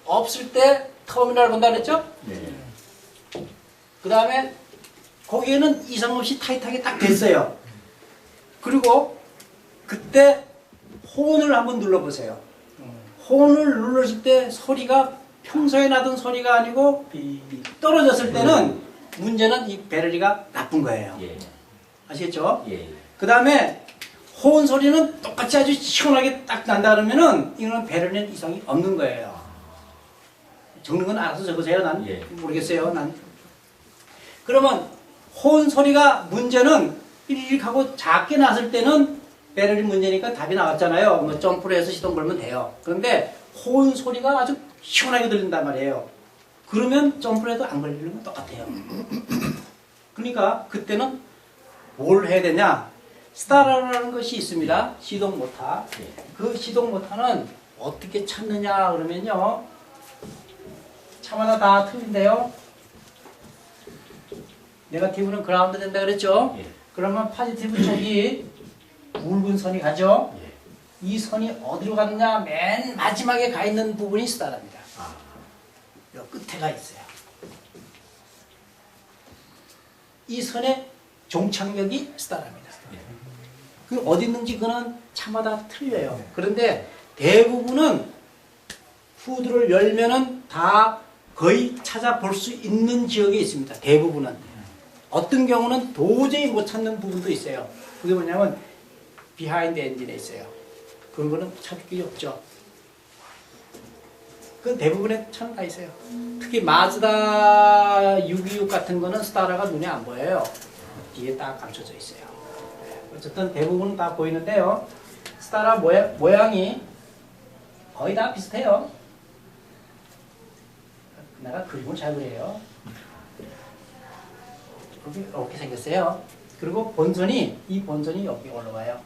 없을 때 터미널 본다 그랬죠? 네. 그 다음에 거기에는 이상 없이 타이트하게 딱 됐어요. 그리고 그때 혼을 한번 눌러보세요. 혼을 눌렀을 때 소리가 평소에 나던 소리가 아니고 떨어졌을 때는 문제는 이 배터리가 나쁜 거예요. 예. 아시겠죠? 예. 그 다음에 호은 소리는 똑같이 아주 시원하게 딱 난다 그러면은 이거는 배터리는 이상이 없는 거예요. 적는 건 알아서 적으세요. 난 예. 모르겠어요. 난. 그러면 호은 소리가 문제는 삐리릭 하고 작게 났을 때는 배터리 문제니까 답이 나왔잖아요. 뭐 점프를 해서 시동 걸면 돼요. 그런데 호은 소리가 아주 시원하게 들린단 말이에요. 그러면 점프를 해도 안 걸리는 건 똑같아요. 그러니까 그때는 뭘 해야 되냐? 스타라라는 것이 있습니다. 시동 모터. 그 시동 모터는 어떻게 찾느냐 그러면요. 차마다 다 틀린데요. 네거티브는 그라운드 된다 그랬죠? 예. 그러면 포지티브 쪽이 굵은 선이 가죠? 예. 이 선이 어디로 갔냐? 맨 마지막에 가 있는 부분이 스타랍니다. 아. 요 끝에 가 있어요. 이 선의 종착역이 스타랍니다. 그 어디 있는지 그는 차마다 틀려요. 그런데 대부분은 후드를 열면은 다 거의 찾아볼 수 있는 지역에 있습니다. 대부분은. 어떤 경우는 도저히 못 찾는 부분도 있어요. 그게 뭐냐면 비하인드 엔진에 있어요. 그런 거는 찾을 길이 없죠. 그 대부분의 차는 다 있어요. 특히 마즈다 626 같은 거는 스타라가 눈에 안 보여요. 뒤에 딱 감춰져 있어요. 어쨌든 대부분은 다 보이는데요. 스타라 모양이 거의 다 비슷해요. 내가 그림을 잘 그려요. 이렇게 생겼어요. 그리고 본선이, 이 본선이 여기 올라와요.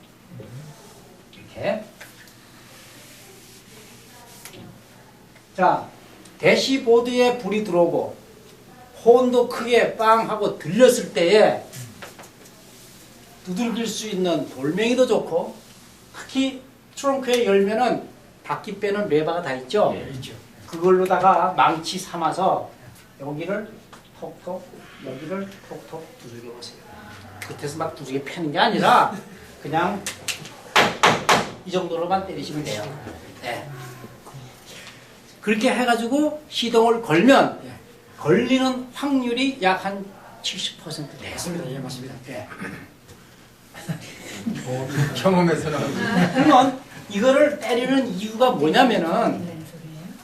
이렇게. 자, 대시보드에 불이 들어오고 호온도 크게 빵 하고 들렸을 때에 두들길 수 있는 돌멩이도 좋고, 특히 트렁크에 열면은 바퀴 빼는 레버가 다 있죠. 예, 있죠. 그걸로다가 망치 삼아서 여기를 톡톡, 여기를 톡톡 두들겨 보세요. 끝에서 막 두들겨 패는 게 아니라 그냥 이 정도로만 때리시면 돼요. 네. 그렇게 해가지고 시동을 걸면 걸리는 확률이 약 한 70% 돼요. 맞습니다. 예, 맞습니다. 예. 경험에서는 그러면 이거를 때리는 이유가 뭐냐면은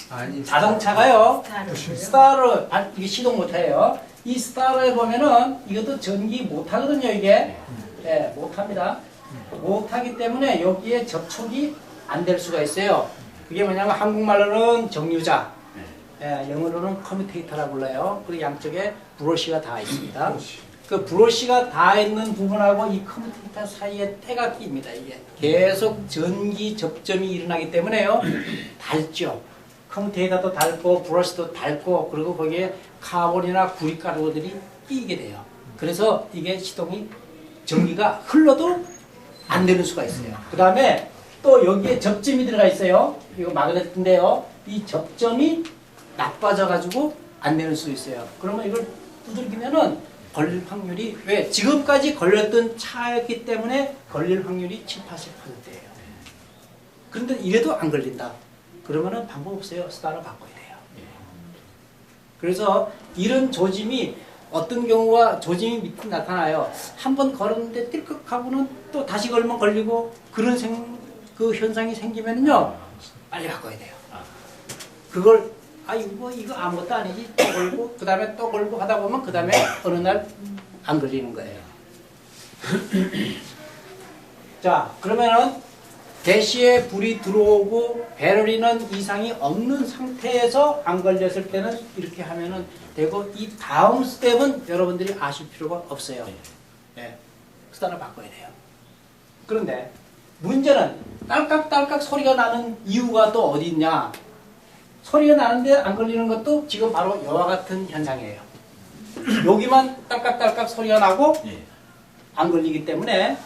아니 자동차가요 스타트 이게 시동 못해요. 이 스타트에 보면은 이것도 전기 못하거든요. 이게 예, 못합니다. 못하기 때문에 여기에 접촉이 안 될 수가 있어요. 그게 뭐냐면 한국말로는 정류자, 예, 영어로는 커뮤테이터라고 불러요. 그리고 양쪽에 브러쉬가 다 있습니다. 그 브러쉬가 다 있는 부분하고 이 커뮤테이터 사이에 때가 낍니다. 이게 계속 전기 접점이 일어나기 때문에요. 닳죠. 커뮤테이터도 닳고 브러쉬도 닳고 그리고 거기에 카본이나 구리가루들이 끼게 돼요. 그래서 이게 시동이 전기가 흘러도 안 되는 수가 있어요. 그 다음에 또 여기에 접점이 들어가 있어요. 이거 마그네트인데요. 이 접점이 나빠져 가지고 안 되는 수 있어요. 그러면 이걸 두들기면은 걸릴 확률이 왜 지금까지 걸렸던 차였기 때문에 걸릴 확률이 7, 80%예요. 그런데 이래도 안 걸린다. 그러면은 방법 없어요. 스타를 바꿔야 돼요. 그래서 이런 조짐이 어떤 경우가 조짐이 밑에 나타나요. 한 번 걸었는데 띨꺽하고는 또 다시 걸면 걸리고 그런 그 현상이 생기면은요 빨리 바꿔야 돼요. 그걸 이거 아무것도 아니지 또 걸고 그 다음에 또 걸고 하다 보면 그 다음에 어느 날 안 걸리는 거예요. 자, 그러면은 대시에 불이 들어오고 배럴리는 이상이 없는 상태에서 안 걸렸을 때는 이렇게 하면은 되고, 이 다음 스텝은 여러분들이 아실 필요가 없어요. 네, 스타를 바꿔야 돼요. 그런데 문제는 딸깍딸깍 소리가 나는 이유가 또 어디 있냐? 소리가 나는데 안 걸리는 것도 지금 바로 이와 같은 현상이에요. 여기만 딸깍딸깍 소리가 나고 안 걸리기 때문에,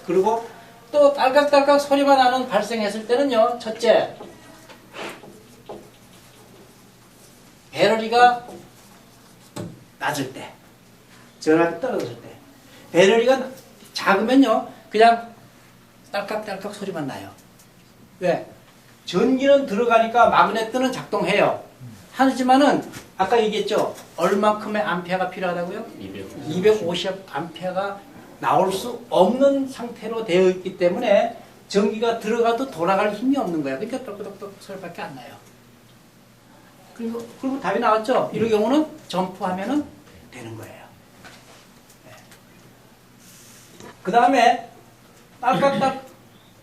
그리고 또 딸깍딸깍 소리가 나는 발생했을 때는요, 첫째, 배럴리가 낮을 때, 전압이 떨어질 때, 배럴리가 작으면요, 그냥 딸깍딸깍 소리만 나요. 왜? 전기는 들어가니까 마그네트는 작동해요. 하지만은 아까 얘기했죠. 얼만큼의 암페어가 필요하다고요? 250 암페어가 나올 수 없는 상태로 되어 있기 때문에 전기가 들어가도 힘이 없는 거예요. 그러니까 똑똑똑 소리밖에 안 나요. 그리고 답이 나왔죠. 이런 경우는 점프하면은 되는 거예요. 네. 그 다음에 딸깍딸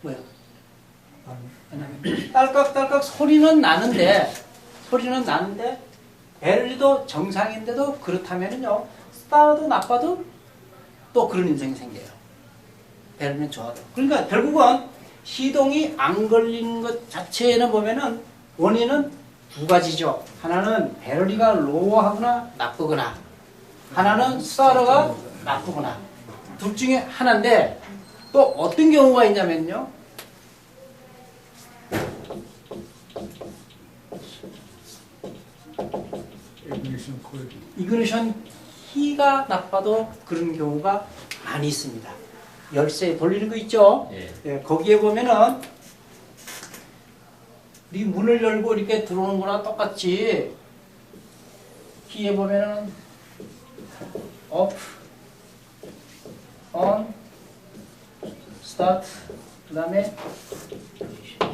뭐야? 딸깍딸깍 소리는 나는데 배럴리도 정상인데도 그렇다면은요, 스타도 나빠도 또 그런 인생이 생겨요. 배럴리는 좋아도. 그러니까 결국은 시동이 안 걸리는 것 자체에는 보면은 원인은 두 가지죠. 하나는 배럴리가 로우하거나 나쁘거나, 하나는 스타터가 나쁘거나, 둘 중에 하나인데, 또 어떤 경우가 있냐면요, 이그니션 키가 나빠도 그런 경우가 많이 있습니다. 열쇠 돌리는 거 있죠? 예, 거기에 보면은 이 문을 열고 이렇게 들어오는 거랑 똑같이 키에 보면은 off, on, start, 그 다음에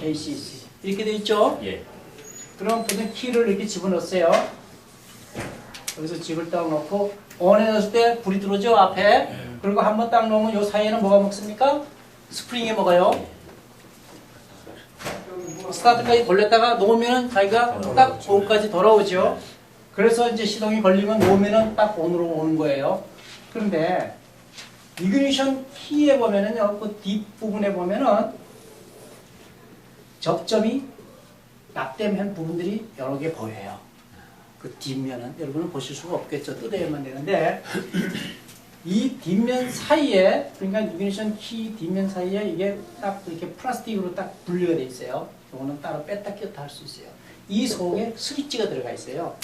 ACC 이렇게 돼 있죠? 그럼 보통 키를 이렇게 집어넣었어요. 여기서 집을 딱 넣고 on에 넣었을 때 불이 들어오죠, 앞에. 그리고 한번 딱 넣으면 요 사이에는 뭐가 먹습니까? 스프링이 먹어요. 스타트까지 돌렸다가 놓으면 자기가 딱 온까지 돌아오죠. 그래서 이제 시동이 걸리면 놓으면 딱 온으로 오는 거예요. 그런데 이그니션 키에 보면은요, 그 뒷부분에 보면은 접점이 납땜한 부분들이 여러 개 보여요. 그 뒷면은 여러분은 보실 수가 없겠죠. 뜯어야만 되는데 이 뒷면 사이에 그러니까 이그니션 키 뒷면 사이에 이게 딱 이렇게 플라스틱으로 딱 분리가 돼 있어요. 이거는 따로 뺐다 꼈다 할 수 있어요. 이 속에 스위치가 들어가 있어요.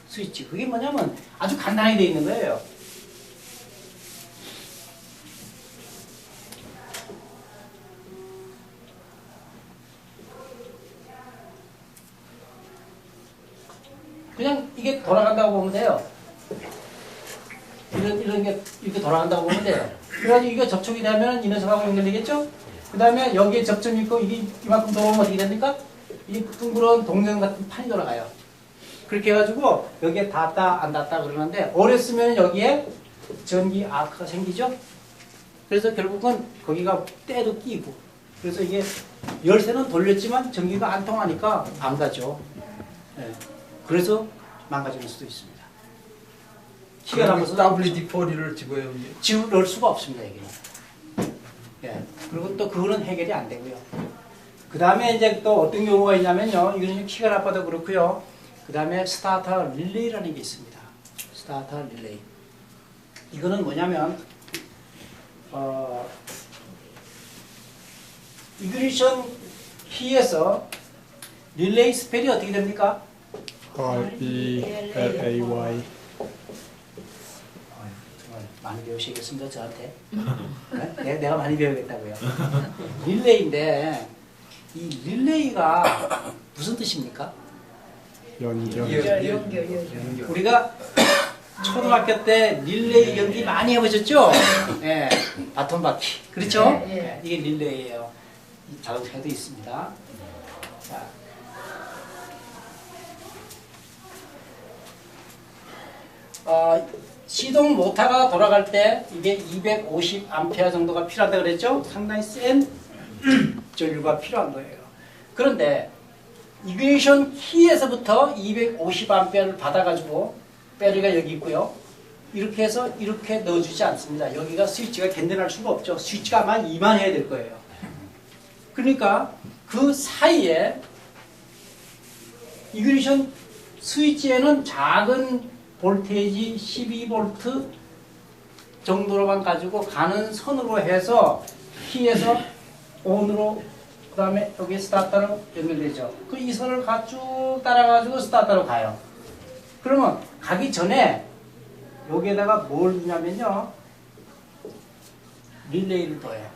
스위치. 그게 뭐냐면 아주 간단하게 돼 있는 거예요. 그냥 이게 돌아간다고 보면 돼요. 이런 게 이렇게 돌아간다고 보면 돼요. 그래가지고 이게 접촉이 되면 이 녀석하고 연결되겠죠? 그 다음에 여기에 접점이 있고 이게 이만큼 돌아오면 어떻게 됩니까? 이 둥그런 동전 같은 판이 돌아가요. 그렇게 해가지고 여기에 닿았다 안 닿았다 그러는데 오래 쓰면 여기에 전기 아크가 생기죠? 그래서 결국은 거기가 때도 끼고 그래서 이게 열쇠는 돌렸지만 전기가 안 통하니까 안 가죠. 네. 그래서 망가질 수도 있습니다. 키가 나면서 WD-40를 집어요. 넣을 수가 없습니다. 이게. 예. 그리고 또 그거는 해결이 안 되고요. 그 다음에 이제 또 어떤 경우가 있냐면요. 이거는 키가 나빠도 그렇고요. 그 다음에 스타터 릴레이라는 게 있습니다. 스타터 릴레이. 이거는 뭐냐면 이그니션 키에서 릴레이 스펠이 어떻게 됩니까? RELAY. 정말 많이 배우시겠습니다, 저한테. 네? 내가 많이 배우겠다고요. 릴레이인데 이 릴레이가 무슨 뜻입니까? 연결. 우리가 초등학교 때 릴레이 경기 많이 해보셨죠? 네, 바톤 바퀴. 그렇죠? 이게 릴레이예요. 이 자동차도 있습니다. 자. 시동 모터가 돌아갈 때 이게 250A 정도가 필요하다 그랬죠? 상당히 센 전류가 필요한 거예요. 그런데 이그니션 키에서부터 250A를 받아가지고 배터리가 여기 있고요. 이렇게 해서 이렇게 넣어주지 않습니다. 여기가 스위치가 견뎌낼 수가 없죠. 스위치가 아마 이만해야 될 거예요. 그러니까 그 사이에 이그니션 스위치에는 작은 볼테이지 12V 정도로만 가지고 가는 선으로 해서 키에서 온으로 그 다음에 여기 스타터로 연결되죠. 그 이 선을 쭉 따라가지고 스타터로 가요. 그러면 가기 전에 여기에다가 뭘 두냐면요. 릴레이를 둬요.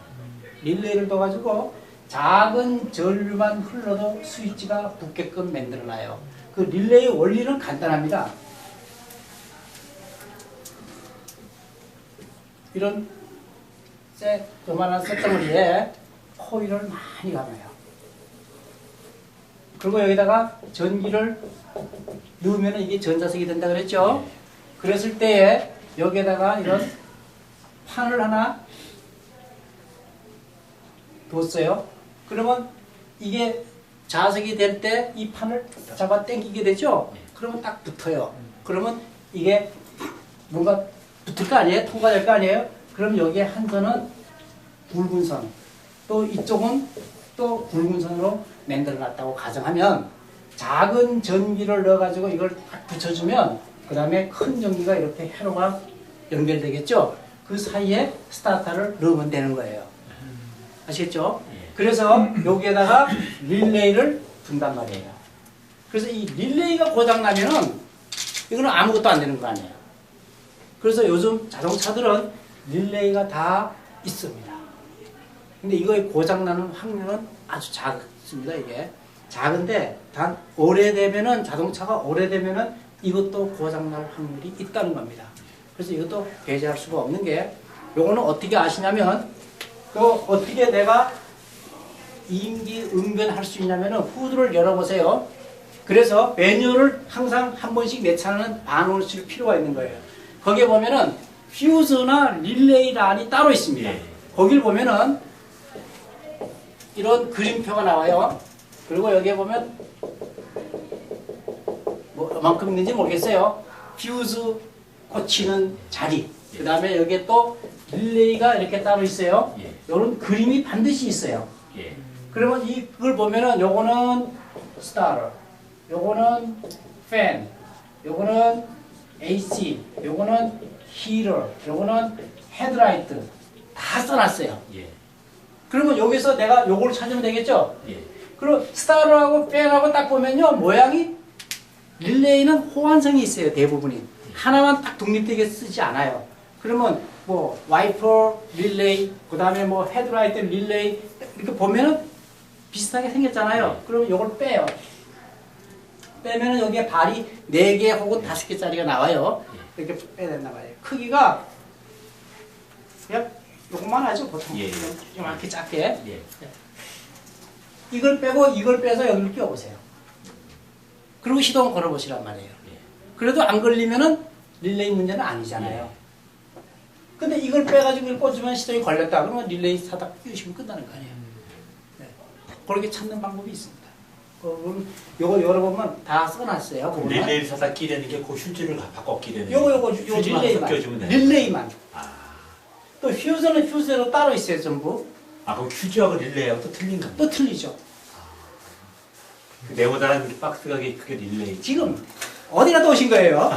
릴레이를 둬가지고 작은 전류만 흘러도 스위치가 붙게끔 만들어놔요. 그 릴레이 원리는 간단합니다. 이런 요만한 쇳덩어리에 코일을 많이 감아요. 그리고 여기다가 전기를 넣으면 이게 전자석이 된다 그랬죠? 그랬을 때에 여기에다가 이런 판을 하나 뒀어요. 그러면 이게 자석이 될 때 이 판을 잡아 당기게 되죠? 그러면 딱 붙어요. 그러면 이게 뭔가 붙을 거 아니에요? 통과될 거 아니에요? 그럼 여기에 한 선은 붉은 선, 또 이쪽은 또 붉은 선으로 만들어 놨다고 가정하면 작은 전기를 넣어가지고 이걸 딱 붙여주면 그 다음에 큰 전기가 이렇게 회로가 연결되겠죠? 그 사이에 스타터를 넣으면 되는 거예요. 아시겠죠? 그래서 여기에다가 릴레이를 둔단 말이에요. 그래서 이 릴레이가 고장나면은 이거는 아무것도 안 되는 거 아니에요. 그래서 요즘 자동차들은 릴레이가 다 있습니다. 근데 이거에 고장나는 확률은 아주 작습니다. 이게 작은데 단 오래되면은 자동차가 오래되면은 이것도 고장날 확률이 있다는 겁니다. 그래서 이것도 배제할 수가 없는 게 요거는 어떻게 아시냐면 또 어떻게 내가 임기응변할 수 있냐면은 후드를 열어보세요. 그래서 매뉴얼을 항상 한 번씩 내 차는 반원을 쓸 필요가 있는 거예요. 거기에 보면은 퓨즈나 릴레이 란이 따로 있습니다. 거길 보면은 이런 그림표가 나와요. 그리고 여기에 보면 뭐 얼만큼 있는지 모르겠어요. 퓨즈 꽂히는 자리. 그 다음에 여기에 또 릴레이가 이렇게 따로 있어요. 이런 그림이 반드시 있어요. 그러면 이걸 보면은 요거는 스타터, 요거는 팬, 요거는 AC, 요거는 히터, 요거는 헤드라이트 다 써놨어요. 예. 그러면 여기서 내가 요걸 찾으면 되겠죠? 예. 그리고 스타터하고 팬하고 딱 보면요, 모양이 릴레이는 호환성이 있어요. 대부분이 하나만 딱 독립되게 쓰지 않아요. 그러면 뭐 와이퍼 릴레이, 그 다음에 뭐 헤드라이트 릴레이 이렇게 보면은 비슷하게 생겼잖아요. 그러면 요걸 빼요. 빼면은 여기에 발이 4개 혹은 5개짜리가 나와요. 이렇게 빼야 된단 말이에요. 크기가 그냥 요것만 하죠, 보통. 예. 이렇게 작게. 예. 이걸 빼고 이걸 빼서 여기를 끼워보세요. 그리고 시동 걸어보시란 말이에요. 예. 그래도 안 걸리면은 릴레이 문제는 아니잖아요. 근데 이걸 빼가지고 이걸 꽂으면 시동이 걸렸다. 그러면 릴레이 사다 끼우시면 끝나는 거 아니에요. 네. 그렇게 찾는 방법이 있습니다. 그럼 요거 열어보면 다 써놨어요. 그럼 그거는. 릴레이를 사다 끼려는 게 그 휴지를 바꿔 끼려는 요거 휴지만 릴레이만. 껴주면 돼요. 릴레이만. 아. 또 휴즈는 휴즈로 따로 있어요, 전부. 아, 그럼 휴지하고 릴레이하고 또 틀린 건가요? 또 틀리죠. 그 네모나는 박스가 그게 릴레이. 지금 어디 갔다 오신 거예요?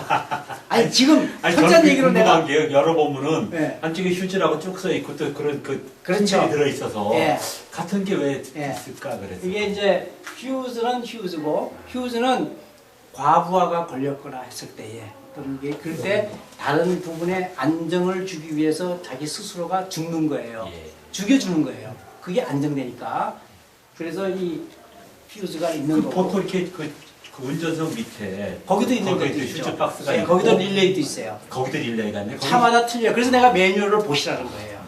아니 지금 아니, 솔직한 저는 얘기로 궁금한 내가 게 열어보면은 네. 안쪽에 휴지라고 쭉 써 있고 또 그런 그 그렇죠. 품질이 들어있어서 예. 같은 게 왜 예. 있을까 그래서. 이게 이제 휴즈는 휴즈고 휴즈는 과부하가 걸렸거나 했을 때에 또는 이게 그럴 때 다른 부분에 안정을 주기 위해서 자기 스스로가 죽는 거예요. 예. 죽여주는 거예요. 그게 안정되니까. 그래서 이 휴즈가 있는 그 거고. 보통 이렇게 그 운전석 밑에 거기도 있는 거기도 것도 있죠. 휴지 박스가 네, 있고 거기도 릴레이도 있어요. 거기도 릴레이가 있네. 차마다 틀려요. 그래서 내가 매뉴얼을 보시라는 거예요.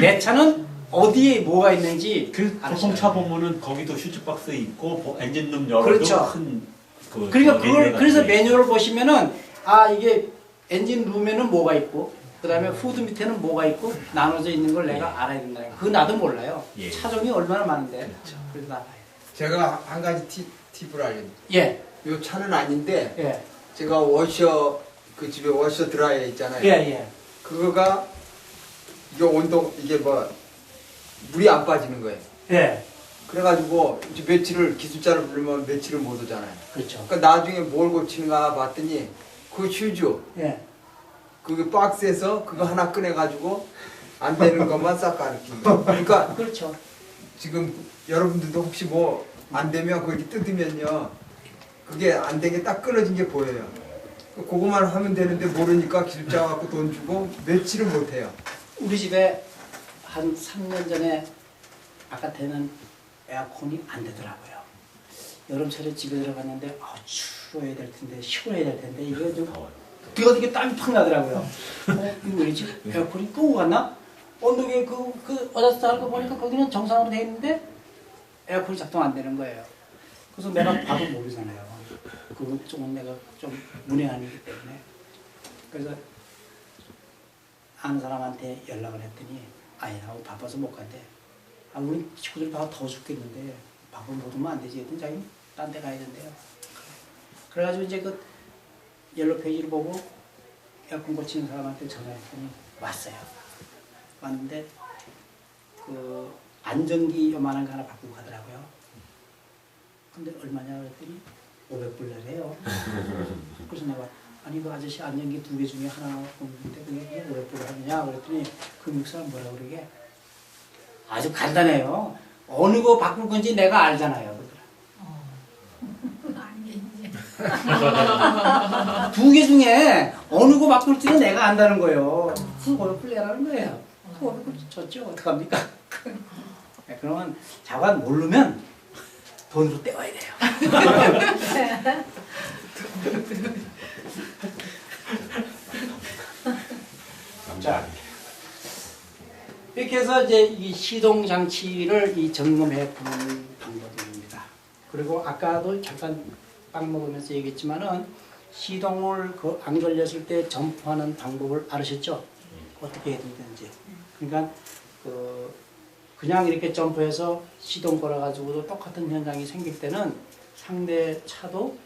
내 차는 어디에 뭐가 있는지 그 보통 알으시라는 차 거예요. 보면은 거기도 휴지 박스 있고 엔진룸 열어도 그렇죠. 큰그 그러니까 그걸 그래서 매뉴얼을 보시면은 아 이게 엔진 룸에는 뭐가 있고 그다음에 후드 밑에는 뭐가 있고 나눠져 있는 걸 내가 알아야 된다. 그거 나도 몰라요. 예. 차종이 얼마나 많은데. 그렇죠. 그래서 알아야 돼. 제가 한 가지 팁을 알려드릴게요. 예, 이 차는 아닌데 예, 제가 워셔 그 집에 워셔 드라이어 있잖아요. 예, 예. 그거가 이게 온도 이게 뭐 물이 안 빠지는 거예요. 예, 그래가지고 이제 며칠을 기술자를 부르면 며칠을 못 오잖아요. 그렇죠. 그러니까 나중에 뭘 고치는가 봤더니 그 휴즈 예. 그 박스에서 그거 하나 꺼내가지고 안 되는 것만 싹 가르친 거예요. 그러니까 그렇죠. 지금 여러분들도 혹시 뭐 안 되면 거기 뜯으면요 그게 안 된 게 딱 끊어진 게 보여요. 그거만 하면 되는데 모르니까 기술자 갖고 돈 주고 며칠을 못 해요. 우리 집에 한 3년 전에 바깥에는 에어컨이 안 되더라고요. 여름철에 집에 들어갔는데 추워야 될 텐데 시원해야 될 텐데 이게 좀 더워요. 뒤가 되게 땀이 팍 나더라고요. 이거 왜지? 에어컨이 끄고 갔나? 온도계 그 어저께 하는 거 보니까 거기는 정상으로 돼 있는데 에어컨이 작동 안 되는 거예요. 그래서 내가 봐도 모르잖아요. 그 쪽은 내가 좀 문외한이기 때문에. 그래서 아는 사람한테 연락을 했더니 아니라고 바빠서 못 간대. 아 우리 식구들 다 더워 죽겠는데 바빠 못 오면 안 되지. 했더니 자기 딴 데 가야 된대요. 그래가지고 이제 그 옐로 페이지를 보고 에어컨 고치는 사람한테 전화했더니 왔어요. 왔는데 그 안전기 요만한 거 하나 바꾸고 가더라고요. 근데 얼마냐 그랬더니 500불래래요. 그래서 내가 아니 그 아저씨 안전기 2개 중에 하나 없는데 그게 500불을 하느냐 그랬더니 그 육사람 뭐라 그러게 아주 간단해요. 어느 거 바꿀 건지 내가 알잖아요. 그러더라. 2개 중에 어느 거 바꿀지는 내가 안다는 거예요. 그 500불 내라는 거예요. 그 500불 줬죠. 어떡합니까? 네, 그러면 자관 모르면 돈으로 떼어야 돼요. 자, 이렇게 해서 이제 이 시동 장치를 이 점검해 보는 방법입니다. 그리고 아까도 잠깐 빵 먹으면서 얘기했지만은 시동을 안 걸렸을 때 점프하는 방법을 알으셨죠? 어떻게 해야 되는지. 그러니까 그냥 이렇게 점프해서 시동 걸어가지고도 똑같은 현상이 생길 때는 상대 차도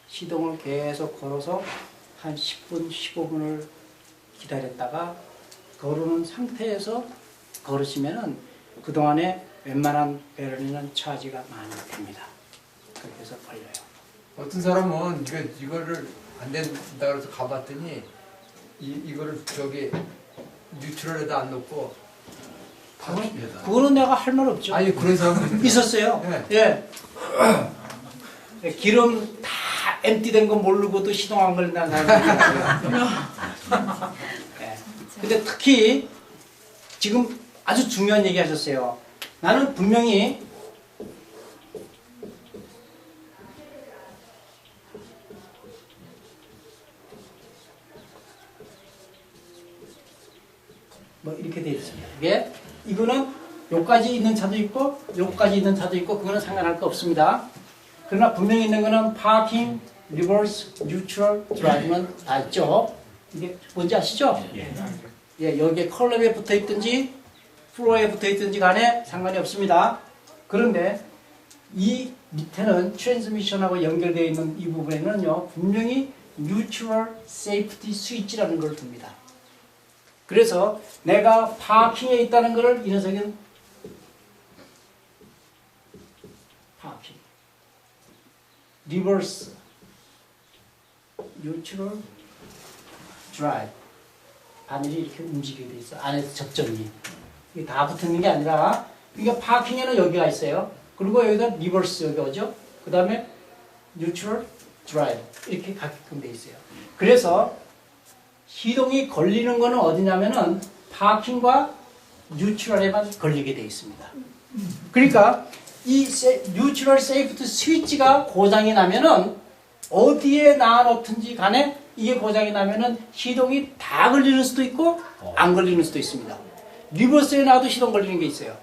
시동을 계속 걸어서 한 10분, 15분을 기다렸다가 걸어놓은 상태에서 걸으시면은 그동안에 웬만한 배터리는 차지가 많이 됩니다. 그렇게 해서 걸려요. 어떤 사람은 이거를 안 된다 그래서 가봤더니 이거를 저기 뉴트럴에다 안 놓고 그거는 내가 할 말 없죠. 아니 그런 사람은 있었어요. 네. 예. 기름 다 엠티된 거 모르고도 시동 안 걸린다는 사람이 있어요. 예. 근데 특히 지금 아주 중요한 얘기 하셨어요. 나는 분명히 뭐 이렇게 되어 있습니다. 이거는 요까지 있는 차도 있고 요까지 있는 차도 있고 그거는 상관할 거 없습니다. 그러나 분명히 있는 거는 파킹, 리버스, 뉴트럴, 드라이브는 다 있죠. 이게 뭔지 아시죠? 예, 여기에 컬럼에 붙어 있든지 플로어에 붙어 있든지 간에 상관이 없습니다. 그런데 이 밑에는 트랜스미션하고 연결되어 있는 이 부분에는요 분명히 뉴트럴 세이프티 스위치라는 걸 둡니다. 그래서 내가 파킹에 있다는 것을 이 녀석은 파킹, 리버스, 뉴트럴, 드라이브 바늘이 이렇게 움직이게 돼 있어. 안에서 접점이 이게 다 붙는 게 아니라 그러니까 파킹에는 여기가 있어요. 그리고 여기다 리버스 여기 오죠. 그 다음에 뉴트럴, 드라이브 이렇게 가게끔 돼 있어요. 그래서 시동이 걸리는 거는 어디냐면은 파킹과 뉴트럴에만 걸리게 돼 있습니다. 그러니까 이 뉴트럴 세이프티 스위치가 고장이 나면은 어디에 놔놓든지 간에 이게 고장이 나면은 시동이 다 걸리는 수도 있고 안 걸리는 수도 있습니다. 리버스에 놔도 시동 걸리는 게 있어요.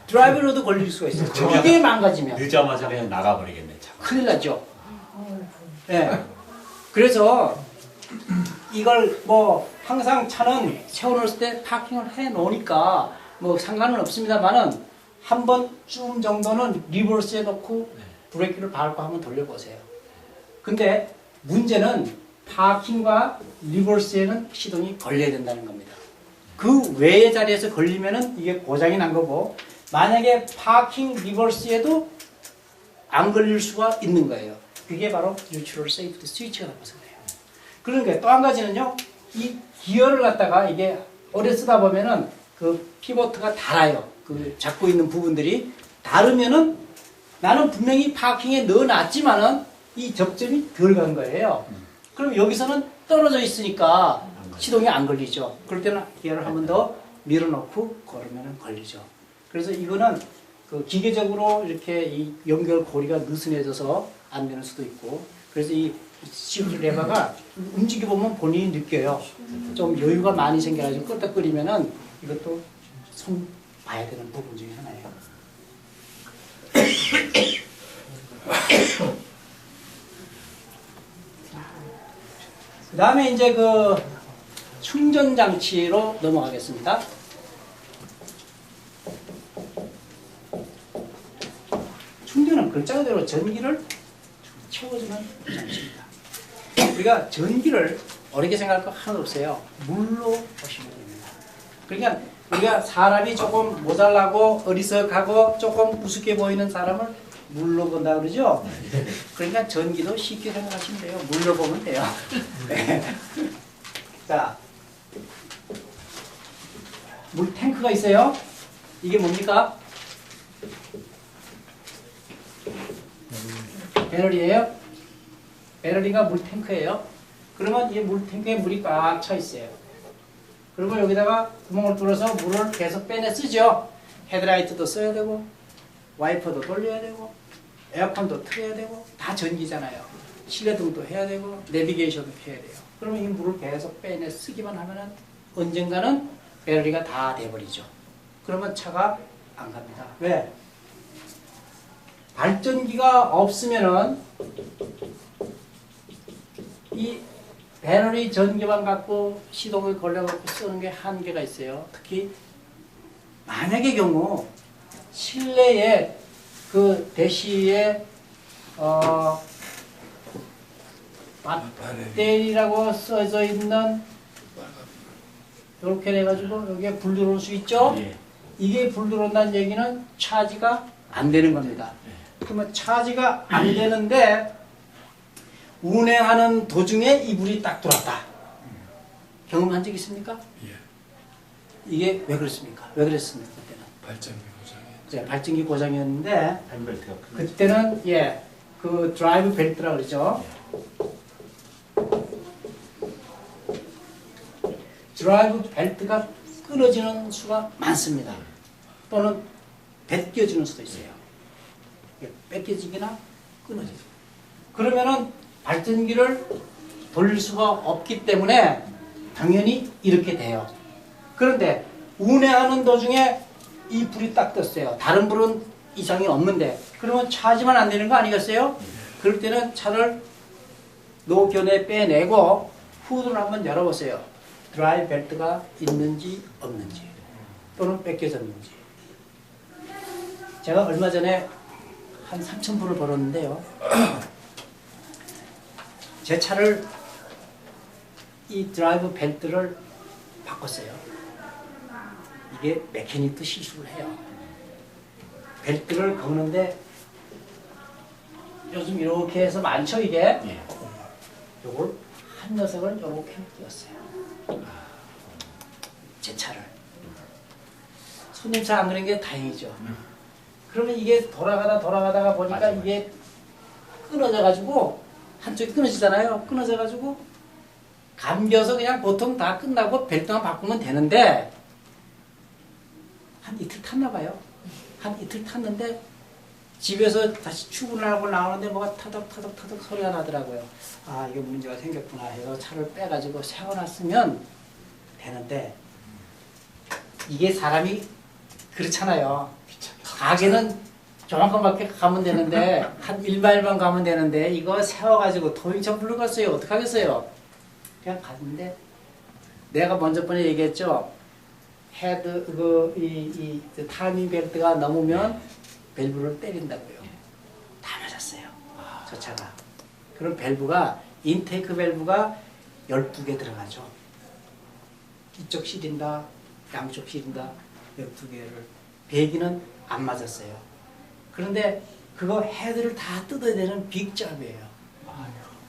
드라이브로도 걸릴 수가 있어요. 이게 망가지면 늦자마자 그냥 나가버리겠네. 참. 큰일 나죠. 예. 그래서 이걸 뭐 항상 차는 세워놓을 때 파킹을 해 놓으니까 뭐 상관은 없습니다만은 한 번쯤 정도는 리버스에 놓고 브레이크를 밟고 한번 돌려보세요. 근데 문제는 파킹과 리버스에는 시동이 걸려야 된다는 겁니다. 그 외의 자리에서 걸리면은 이게 고장이 난 거고 만약에 파킹 리버스에도 안 걸릴 수가 있는 거예요. 그게 바로 뉴트럴 세이프티 스위치가 나빠서 그래요. 그러니까 또 한 가지는요, 이 기어를 갖다가 이게 오래 쓰다 보면은 그 피보트가 닳아요. 그 잡고 있는 부분들이 닳으면은 나는 분명히 파킹에 넣어놨지만은 이 접점이 덜 간 거예요. 그럼 여기서는 떨어져 있으니까 시동이 안 걸리죠. 그럴 때는 기어를 한 번 더 밀어넣고 걸으면 걸리죠. 그래서 이거는 그 기계적으로 이렇게 이 연결 고리가 느슨해져서 안 되는 수도 있고, 그래서 이 시프트 레버가 움직여 보면 본인이 느껴요. 좀 여유가 많이 생겨가지고 끄덕거리면은 이것도 손 봐야 되는 부분 중에 하나예요. 그 다음에 이제 그 충전 장치로 넘어가겠습니다. 충전은 글자 그대로 전기를 채워주는 장치입니다. 우리가 전기를 어렵게 생각할 거 하나도 없어요. 물로 보시면 됩니다. 그러니까 우리가 사람이 조금 모자라고 어리석하고 조금 우습게 보이는 사람을 물로 본다 그러죠? 그러니까 전기도 쉽게 생각하시면 돼요. 물로 보면 돼요. 네. 자, 물 탱크가 있어요. 이게 뭡니까? 배럴이에요. 배럴이가 물탱크예요. 그러면 이 물탱크에 물이 꽉 차 있어요. 그리고 여기다가 구멍을 뚫어서 물을 계속 빼내 쓰죠. 헤드라이트도 써야 되고 와이퍼도 돌려야 되고 에어컨도 틀어야 되고 다 전기잖아요. 실내등도 해야 되고 내비게이션도 해야 돼요. 그러면 이 물을 계속 빼내 쓰기만 하면은 언젠가는 배럴이가 다 돼버리죠. 그러면 차가 안 갑니다. 왜? 발전기가 없으면은 이 배터리 전기만 갖고 시동을 걸려갖고 쓰는 게 한계가 있어요. 특히 만약의 경우 실내에 그 대시에 배터리라고 써져 있는 이렇게 해가지고 여기에 불 들어올 수 있죠. 이게 불 들어온다는 얘기는 차지가 안 되는 겁니다. 그러면 차지가 안 되는데 운행하는 도중에 이 불이 딱 들어왔다. 경험한 적 있습니까? 예. 이게 왜 그렇습니까? 왜 그랬습니까? 그때는 발전기 고장이. 이제 발전기 고장이었는데 벨트가 그때는 그 드라이브 벨트라 그러죠. 드라이브 벨트가 끊어지는 수가 많습니다. 또는 벗겨지는 수도 있어요. 뺏겨지거나 끊어지죠. 그러면은 발전기를 돌릴 수가 없기 때문에 당연히 이렇게 돼요. 그런데 운행하는 도중에 이 불이 딱 떴어요. 다른 불은 이상이 없는데 그러면 차지만 안 되는 거 아니겠어요? 그럴 때는 차를 노견에 빼내고 후드를 한번 열어보세요. 드라이브 벨트가 있는지 없는지 또는 뺏겨졌는지. 제가 얼마 전에 한 3,000불을 벌었는데요. 제 차를 이 드라이브 벨트를 바꿨어요. 이게 메커닉도 실수를 해요. 벨트를 걷는데 요즘 이렇게 해서 많죠 이게. 요걸 한 녀석을 이렇게 끼웠어요. 제 차를. 손님 차 안 그런 게 다행이죠. 그러면 이게 돌아가다가 보니까 맞아요. 이게 끊어져가지고 한쪽이 끊어지잖아요. 끊어져가지고 감겨서 그냥 보통 다 끝나고 벨트만 바꾸면 되는데 한 이틀 탔나 봐요. 한 이틀 탔는데 집에서 다시 출근을 하고 나오는데 뭐가 타덕타덕 소리가 나더라고요. 아, 이거 문제가 생겼구나 해서 차를 빼가지고 세워놨으면 되는데 이게 사람이 그렇잖아요. 가게는 조만큼밖에 가면 되는데 한 1마일만 가면 되는데 이거 세워가지고 도인천 불러갔어요. 어떡하겠어요? 그냥 갔는데 내가 먼저 번에 얘기했죠. 헤드 이 타이밍 벨트가 넘으면 밸브를 때린다고요. 다 맞았어요. 저 차가. 그럼 밸브가 인테이크 밸브가 12개 들어가죠. 이쪽 시린다, 양쪽 시린다 12개를. 배기는 안 맞았어요. 그런데 그거 헤드를 다 뜯어야 되는 빅잡이에요.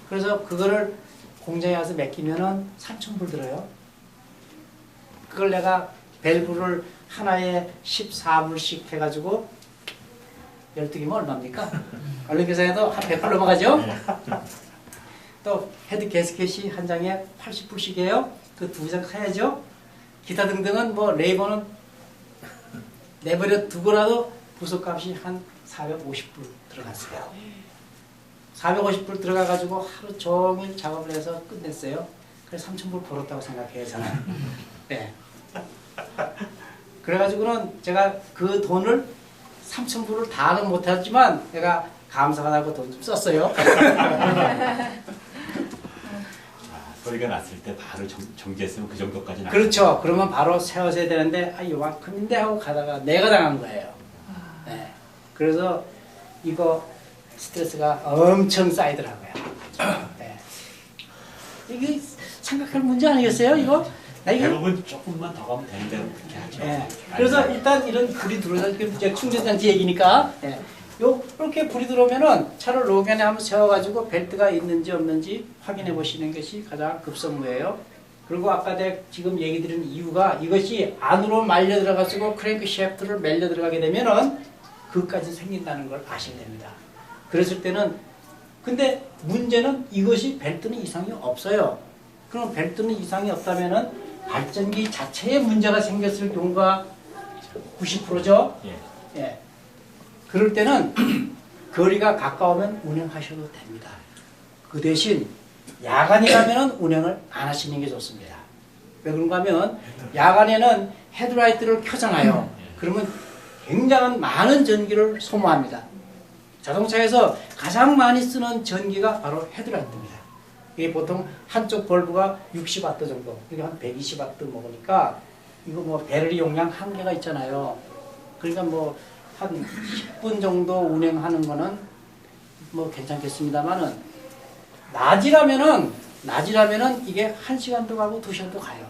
그래서 그거를 공장에 와서 맡기면은 3,000불 들어요. 그걸 내가 밸브를 하나에 14불씩 해가지고 12개면 얼마입니까? 얼른 계산해도 한 100불 넘어가죠? 또 헤드 게스켓이 한 장에 80불씩이에요. 그 2장 사야죠. 기타 등등은 뭐 레이버는 내버려 두고라도 부속값이 한 450불 들어갔어요. 450불 들어가가지고 하루 종일 작업을 해서 끝냈어요. 그래서 3,000불 벌었다고 생각해요, 저는. 네. 그래가지고는 제가 그 돈을 3,000불을 다는 못하지만 내가 감사하다고 돈 좀 썼어요. 소리가 났을 때 바로 정지했으면 그 정도까지 나. 그렇죠. 그러면 바로 세워서야 되는데 아 요만큼인데 하고 가다가 내가 당한 거예요. 네. 그래서 이거 스트레스가 엄청 쌓이더라고요. 네. 이게 생각할 문제 아니겠어요? 이거? 대부분 조금만 더 가면 되는 대로 그렇게 하죠. 네. 그래서 일단 이런 불이 들어오면 이제 충전장치 얘기니까 네. 이렇게 불이 들어오면은 차를 로겐에 한번 세워가지고 벨트가 있는지 없는지 확인해 보시는 것이 가장 급선무예요. 그리고 아까 내가 지금 얘기 드린 이유가 이것이 안으로 말려 들어가지고 크랭크 샤프트를 말려 들어가게 되면은 그것까지 생긴다는 걸 아셔야 됩니다. 그랬을 때는 근데 문제는 이것이 벨트는 이상이 없어요. 그럼 벨트는 이상이 없다면은 발전기 자체에 문제가 생겼을 경우가 90%죠. 예. 예. 그럴 때는 거리가 가까우면 운행하셔도 됩니다. 그 대신 야간이라면 운행을 안 하시는 게 좋습니다. 왜 그런가 하면 야간에는 헤드라이트를 켜잖아요. 그러면 굉장한 많은 전기를 소모합니다. 자동차에서 가장 많이 쓰는 전기가 바로 헤드라이트입니다. 이게 보통 한쪽 벌브가 60W 정도, 이게 한 120W 먹으니까 이거 뭐 배터리 용량 한계가 있잖아요. 그러니까 뭐 한 10분 정도 운행하는 거는 뭐 괜찮겠습니다만은 낮이라면은 이게 1시간도 가고 2시간도 가요.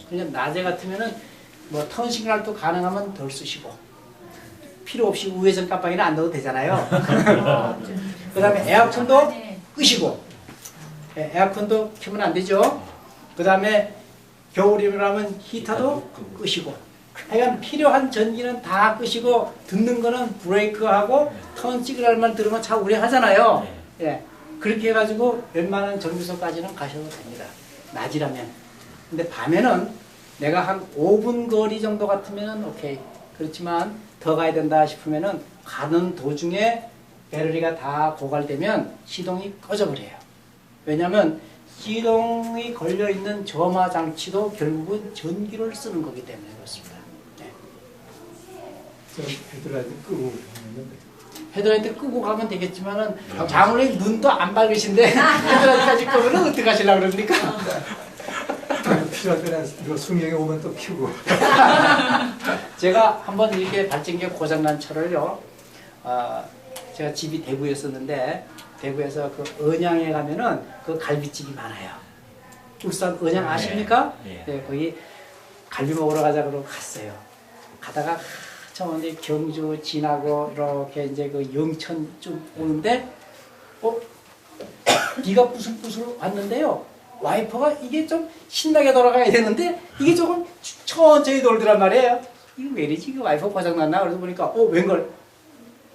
그냥 낮에 같으면은 뭐 턴 시그널도 가능하면 덜 쓰시고 필요 없이 우회전 깜빡이는 안 넣어도 되잖아요. 그 다음에 에어컨도 끄시고 에어컨도 켜면 안 되죠. 그 다음에 겨울이라면 히터도 끄시고 하여간 필요한 전기는 다 끄시고 듣는 거는 브레이크하고 턴 시그널만 들으면 차 오래 하잖아요. 예. 그렇게 해가지고 웬만한 정류소까지는 가셔도 됩니다. 낮이라면. 근데 밤에는 내가 한 5분 거리 정도 같으면 오케이. 그렇지만 더 가야 된다 싶으면은 가는 도중에 배터리가 다 고갈되면 시동이 꺼져버려요. 왜냐면 시동이 걸려있는 점화 장치도 결국은 전기를 쓰는 거기 때문에 그렇습니다. 네. 저 헤드라이트 끄고 가면 헤드라이트 끄고 가면 되겠지만은 장로님 눈도 안 밝으신데 헤드라이트까지 끄면 어떡하시려고 그럽니까? 필요할 때는 이거 수명이 오면 또 켜고. 제가 한번 이렇게 발전기 고장난 차를요, 제가 집이 대구였었는데, 대구에서 그 언양에 가면은 그 갈비집이 많아요. 울산 언양 아십니까? 네, 거기 갈비 먹으러 가자고 갔어요. 가다가 저 이제 경주 지나고 이렇게 이제 그 영천 좀 오는데, 비가 부슬부슬 왔는데요. 와이퍼가 이게 좀 신나게 돌아가야 되는데 이게 조금 천천히 돌더란 말이에요. 이거 왜 이러지? 이거 와이퍼 고장났나? 그래서 보니까 웬걸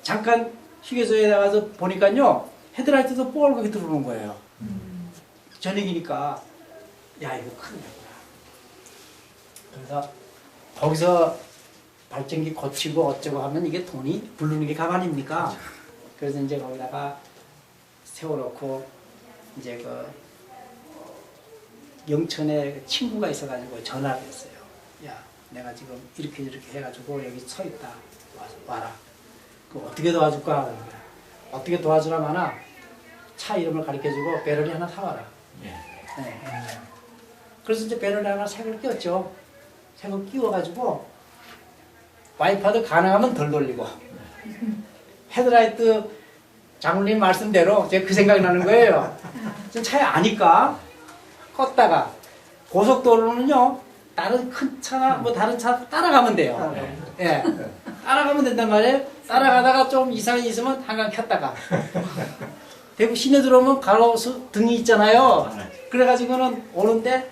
잠깐 휴게소에 나가서 보니까요 헤드라이트도 뻘겋게 들어오는 거예요. 저녁이니까 야 이거 큰일 났구나. 그래서 거기서 발전기 고치고 어쩌고 하면 이게 돈이 부르는 게 가만입니까? 그래서 이제 거기다가 세워놓고 이제 그 영천에 친구가 있어가지고 전화를 했어요. 야, 내가 지금 이렇게 해가지고 여기 서 있다. 와라. 그럼 어떻게 도와줄까? 어떻게 도와주라 하나 차 이름을 가르쳐주고 배터리 하나 사와라. 네. 그래서 이제 배터리 하나 색을 끼웠죠. 색을 끼워가지고 와이퍼도 가능하면 덜 돌리고 헤드라이트 장로님 말씀대로 제가 그 생각이 나는 거예요. 차에 아니까 껐다가 고속도로는요 다른 큰 차나 뭐 다른 차 따라가면 돼요. 예, 따라가면 된단 말이에요. 따라가다가 좀 이상이 있으면 한강 켰다가 대구 시내 들어오면 가로수 등이 있잖아요. 그래가지고는 오는데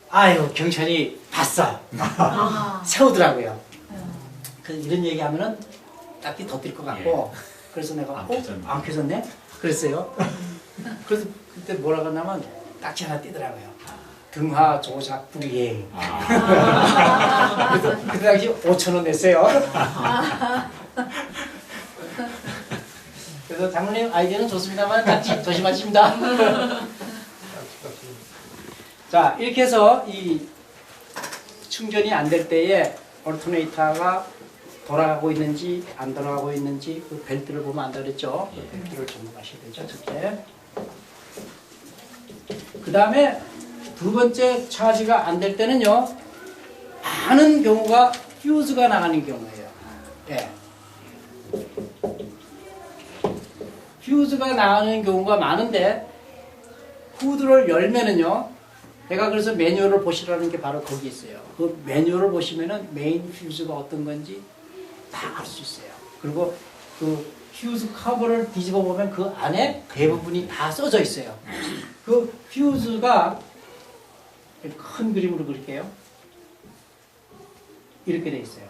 아유 경찰이 봤어. 세우더라고요. 그래서 이런 얘기하면은 딱히 더 뛸 것 같고 그래서 내가 안 켜졌네? 그랬어요. 그래서 그때 뭐라 그러냐면 딱지 하나 띄더라고요. 등하 조작 불이행. 그래서 그 당시 5,000원 냈어요. 그래서 장로님 아이디어는 좋습니다만 딱지 조심하십니다. 자 이렇게 해서 이 충전이 안 될 때에 얼터네이터가 돌아가고 있는지 안 돌아가고 있는지 그 벨트를 보면 안다 그랬죠. 그 벨트를 점검하셔야 되죠. 첫째. 그 다음에 두 번째 차지가 안 될 때는요. 많은 경우가 퓨즈가 나가는 경우예요. 예. 퓨즈가 나가는 경우가 많은데 후드를 열면은요. 제가 그래서 매뉴얼을 보시라는 게 바로 거기 있어요. 그 매뉴얼을 보시면은 메인 퓨즈가 어떤 건지 다 알 수 있어요. 그리고 그 퓨즈 커버를 뒤집어 보면 그 안에 대부분이 다 써져 있어요. 그 퓨즈가 큰 그림으로 그릴게요. 이렇게 돼 있어요.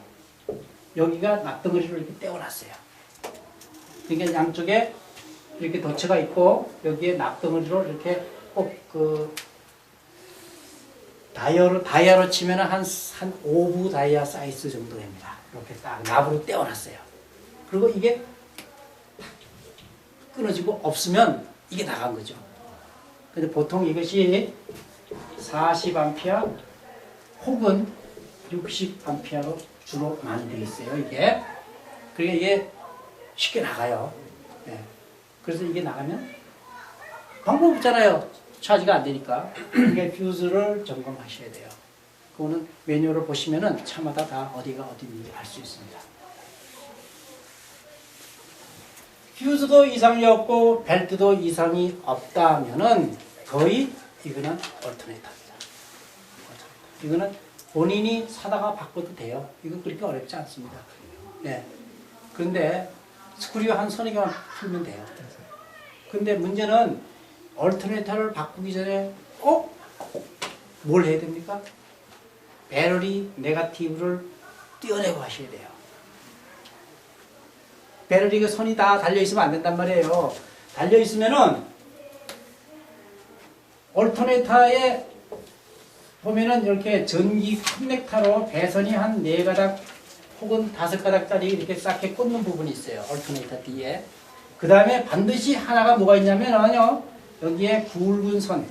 여기가 납덩어리로 이렇게 떼어놨어요. 그러니까 양쪽에 이렇게 덧체가 있고 여기에 납덩어리로 이렇게 꼭 그 다이아로 치면 한 5부 다이아 사이즈 정도 됩니다. 이렇게 딱 납으로 떼어놨어요. 그리고 이게 끊어지고 없으면 이게 나간 거죠. 근데 보통 이것이 40A 혹은 60A로 주로 많이 되어 있어요. 이게. 그러니까 이게 쉽게 나가요. 네. 그래서 이게 나가면 방법 없잖아요. 차지가 안 되니까. 그러니까 퓨즈를 점검하셔야 돼요. 그거는 매뉴얼을 보시면은 차마다 다 어디가 어디인지 알 수 있습니다. 퓨즈도 이상이 없고 벨트도 이상이 없다면은 거의 이거는 얼터네이터입니다. 이거는 본인이 사다가 바꿔도 돼요. 이거 그렇게 어렵지 않습니다. 네. 그런데 스크류 한 서너 개만 풀면 돼요. 근데 문제는 얼터네이터를 바꾸기 전에 뭘 해야 됩니까? 배터리 네거티브를 떼어내고 하셔야 돼요. 배터리가 선이 다 달려있으면 안 된단 말이에요. 달려있으면은 얼터네이터에 보면은 이렇게 전기 커넥터로 배선이 한 4가닥 혹은 5가닥짜리 이렇게 쌓게 꽂는 부분이 있어요. 얼터네이터 뒤에. 그 다음에 반드시 하나가 뭐가 있냐면요. 여기에 굵은 선,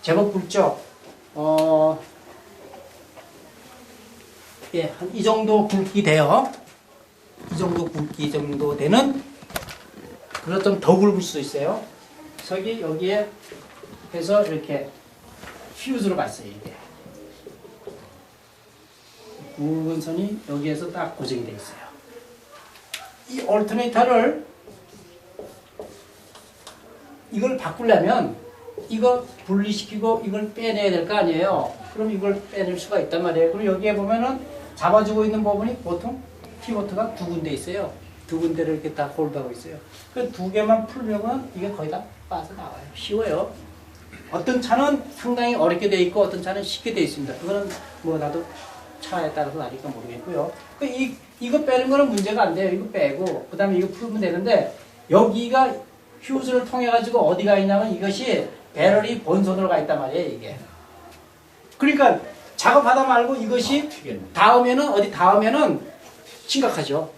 제법 굵죠? 예, 한 이 정도 굵기 돼요. 이 정도 굵기 정도 되는, 그것 좀 더 굵을 수도 있어요. 저기 여기에 해서 이렇게 퓨즈로 갔어요, 이게. 굵은 선이 여기에서 딱 고정이 되어 있어요. 이 얼터네이터를 이걸 바꾸려면 이거 분리시키고 이걸 빼내야 될 거 아니에요. 그럼 이걸 빼낼 수가 있단 말이에요. 그럼 여기에 보면은 잡아주고 있는 부분이 보통 피보트가 2군데 있어요. 2군데를 이렇게 다 홀드하고 있어요. 그 2개만 풀면은 이게 거의 다 빠져나와요. 쉬워요. 어떤 차는 상당히 어렵게 되어 있고 어떤 차는 쉽게 되어 있습니다. 그거는 뭐 나도 차에 따라서 다르니까 모르겠고요. 이거 빼는 거는 문제가 안 돼요. 이거 빼고 그 다음에 이거 풀면 되는데 여기가 휴즈를 통해 가지고 어디가 있냐면 이것이 배터리 본선으로 가 있단 말이에요. 이게. 그러니까 작업하다 말고 이것이 닿으면은 어디 닿으면은 심각하죠.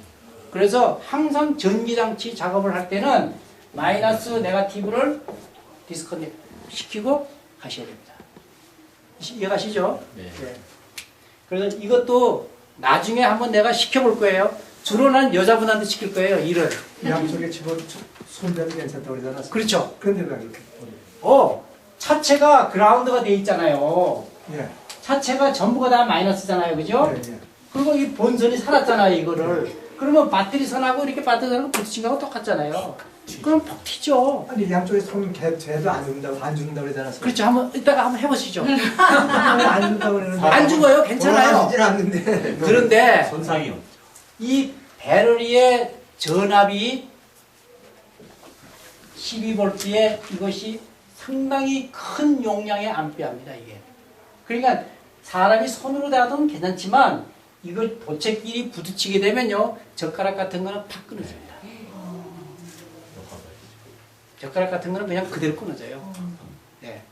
그래서 항상 전기장치 작업을 할 때는 마이너스 네거티브를 디스커넥트 시키고 가셔야 됩니다. 이해가시죠? 네. 네. 그래서 이것도 나중에 한번 내가 시켜볼 거예요. 주로 난 여자분한테 시킬 거예요, 일을. 양쪽에 집어 손대는 괜찮다고 그러잖아. 그렇죠. 그런데 왜 이렇게? 차체가 그라운드가 돼 있잖아요. 예. 차체가 전부가 다 마이너스잖아요, 그죠? 예, 예. 그리고 이 본선이 살았잖아요, 이거를. 그러면 배터리 선하고 이렇게 배터리 선하고 부딪힌 거하고 똑같잖아요. 그럼 퍽 튀죠. 아니 양쪽에 손 쟤도 안 준다고 그러잖아. 그렇죠. 이따가 한번 해보시죠. 안 준다고 그러는데. 안 죽어요. 괜찮아요. 돌아가지진 않는데. 그런데 손상이요. 이 배터리의 전압이 12V에 이것이 상당히 큰 용량의 암페어입니다, 이게. 그러니까 사람이 손으로 대하면 괜찮지만 이걸 도체끼리 부딪히게 되면요, 젓가락 같은 거는 팍 끊어집니다. 젓가락 같은 거는 그냥 그대로 끊어져요. 네.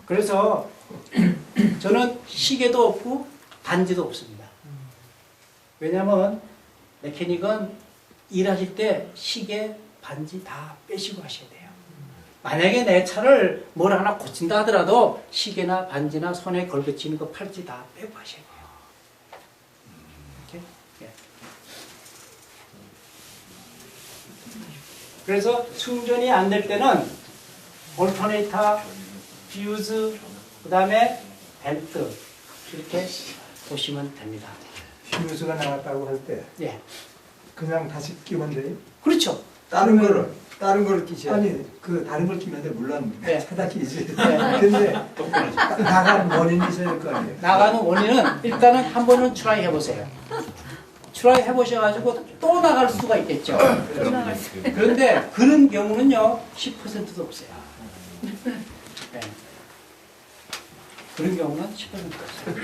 그래서 저는 시계도 없고 반지도 없습니다. 왜냐하면 메케닉은 일하실 때 시계, 반지 다 빼시고 하셔야 돼요. 만약에 내 차를 뭘 하나 고친다 하더라도 시계나 반지나 손에 걸붙이는 거 팔찌 다 빼고 하셔야 돼요. 이렇게? 예. 그래서 충전이 안 될 때는 올터네이터, 퓨즈, 그 다음에 벨트 이렇게 보시면 됩니다. 휴즈가 나갔다고 할 때 예, 그냥 다시 끼면 돼요? 그렇죠. 다른 거를 끼셔야 돼. 아니 그 다른 걸 끼면 돼 물론 네. 차다 끼지. 네. 근데 나간 원인이 있어야 될 거 아니에요. 나가는 원인은 일단은 한 번은 트라이 해보세요. 트라이 해보셔가지고 또 나갈 수가 있겠죠. 그런데 그런 경우는요 10%도 없어요. 네. 그런 경우는 10%도 없어요.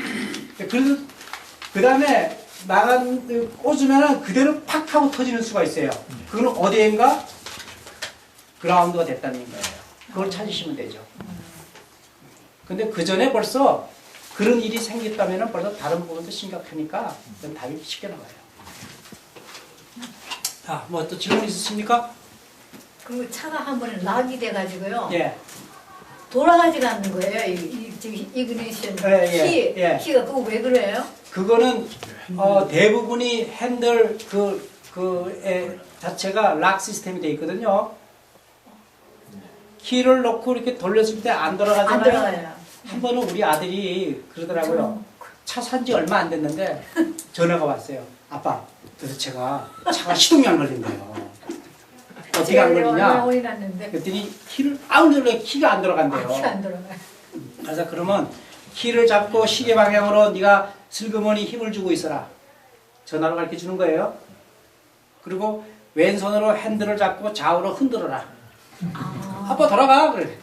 그래서 그 다음에 꽂으면은 그대로 팍 하고 터지는 수가 있어요. 그건 어디인가 그라운드가 됐다는 거예요. 그걸 찾으시면 되죠. 근데 그 전에 벌써 그런 일이 생겼다면 벌써 다른 부분도 심각하니까 그건 답이 쉽게 나와요. 자, 뭐 또 질문 있으십니까? 그 차가 한 번에 락이 돼가지고요. 예. 돌아가지가 않는 거예요. 이 이그니션 예, 예. 키가 그거 왜 그래요? 그거는 대부분이 핸들 자체가 락 시스템이 되어 있거든요. 키를 넣고 이렇게 돌렸을 때 안 돌아가잖아요. 안 들어가요. 한 번은 우리 아들이 그러더라고요. 차 산 지 얼마 안 됐는데 전화가 왔어요. 아빠, 도대체가 차가 시동이 안 걸린대요. 어떻게 안 걸리냐? 올이 났는데 그랬더니 키를 아우 놀래 키가 안 들어간대요. 키가 안 들어가요. 그래서 그러면 키를 잡고 시계 방향으로 네가 슬그머니 힘을 주고 있어라. 전화로 가르쳐 주는 거예요. 그리고 왼손으로 핸들을 잡고 좌우로 흔들어라. 아빠 돌아가 그래.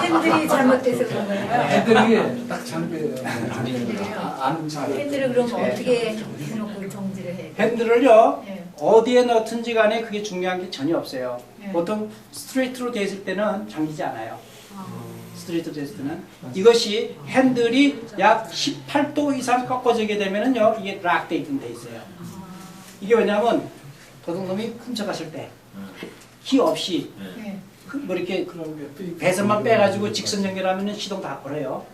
핸들이 잘못돼서 그런 거예요. 애들이 딱 장비예요. 핸들이요. 안 잘. 핸들을 그럼 네. 어떻게 해놓고 정지를 해요? 핸들을요 네. 어디에 넣든지 간에 그게 중요한 게 전혀 없어요. 네. 보통 스트레이트로 돼 있을 때는 잠기지 않아요. 스트레이트로 돼 있을 때는 이것이 핸들이 약 18도 이상 꺾어지게 되면은요 이게 락 돼 있던 데 있어요. 이게 왜냐면 도둑놈이 훔쳐갔을 때 키 없이 네. 뭐 이렇게 그런 게 배선만 빼가지고 직선 연결하면 시동 다 걸어요.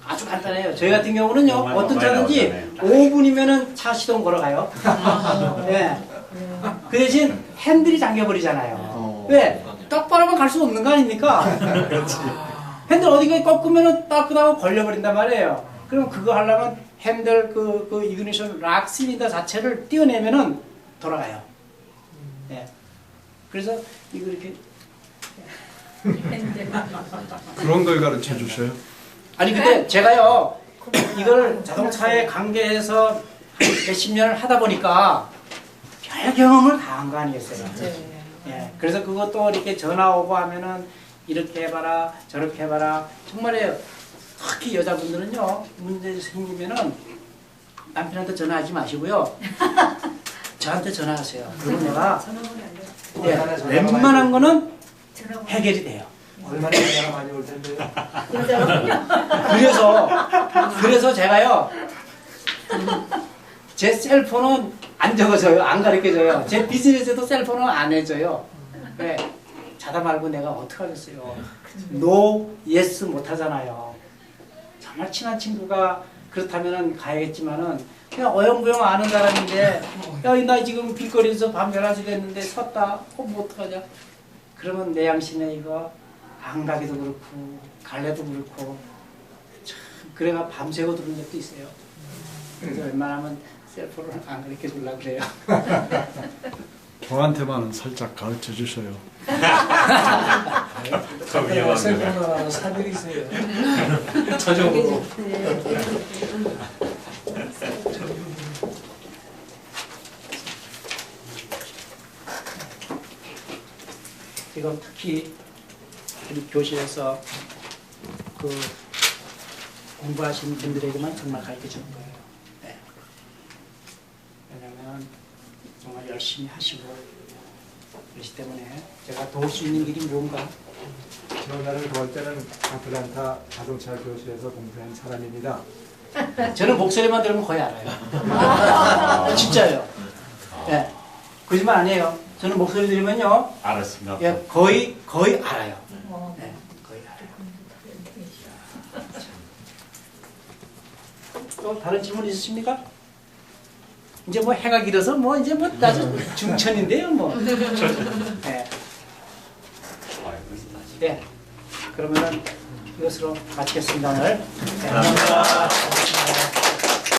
아주 간단해요. 저희 같은 경우는요 정말 어떤 많이 차든지 나오잖아요. 5분이면은 차 시동 걸어가요. 예. 그 대신 핸들이 잠겨버리잖아요. 왜? 똑바로만 갈 수 없는 거 아닙니까? 핸들 어디가 꺾으면은 따끈하고 걸려버린단 말이에요. 그럼 그거 하려면 핸들 그 이그니션 락 실린더 자체를 띄어내면은 돌아가요. 예. 그래서 이거 이렇게 그런 걸 가르쳐 주셔요? 아니 근데 제가요 이걸 자동차에 관계해서 한 몇십 년을 하다 보니까 별 경험을 다 한 거 아니겠어요? 예, 그래서 그것도 이렇게 전화 오고 하면은 이렇게 해봐라 저렇게 해봐라 정말이에요. 특히 여자분들은요 문제 생기면은 남편한테 전화하지 마시고요 저한테 전화하세요. 그럼 내가 예, 웬만한 거는 해결이 돼요. 얼마나 전화가 많이 올 텐데요. 그래서 제가요 제 셀폰은 안 적어줘요. 안 가르쳐줘요. 제 비즈니스에도 셀폰은 안 해줘요. 왜? 자다 말고 내가 어떡하겠어요. 노, 예스 못 하잖아요. 정말 친한 친구가 그렇다면 가야겠지만은 그냥 어영부영 아는 사람인데 야 나 지금 길거리에서 밤 11시 됐는데 섰다. 뭐 어떡하냐. 그러면 내 양심에 이거 안 가기도 그렇고 갈래도 그렇고 참 그래가 밤새고 들은 적도 있어요. 그래서 웬만하면 셀폰을 안 가르쳐 주려고 그래요. 저한테만 살짝 가르쳐 주셔요. 더 위험한 셀폰 거가. 하나 사드리세요. 저녁으로. 이건 특히 우리 교실에서 그 공부하시는 분들에게만 정말 가르쳐 주는 거예요. 네. 왜냐면 정말 열심히 하시고 그렇기 때문에 제가 도울 수 있는 일이 뭔가 전화를 걸 때는 아틀란타 자동차 교실에서 공부한 사람입니다. 저는 목소리만 들으면 거의 알아요. 진짜요. 네. 거짓말 아니에요. 저는 목소리 들으면요, 알았습니다. 예, 거의 알아요. 네, 거의 알아요. 또 다른 질문 있으십니까? 이제 뭐 해가 길어서 뭐 이제 뭐 아주 중천인데요, 뭐. 네. 네. 그러면은 이것으로 마치겠습니다 오늘. 네. 감사합니다.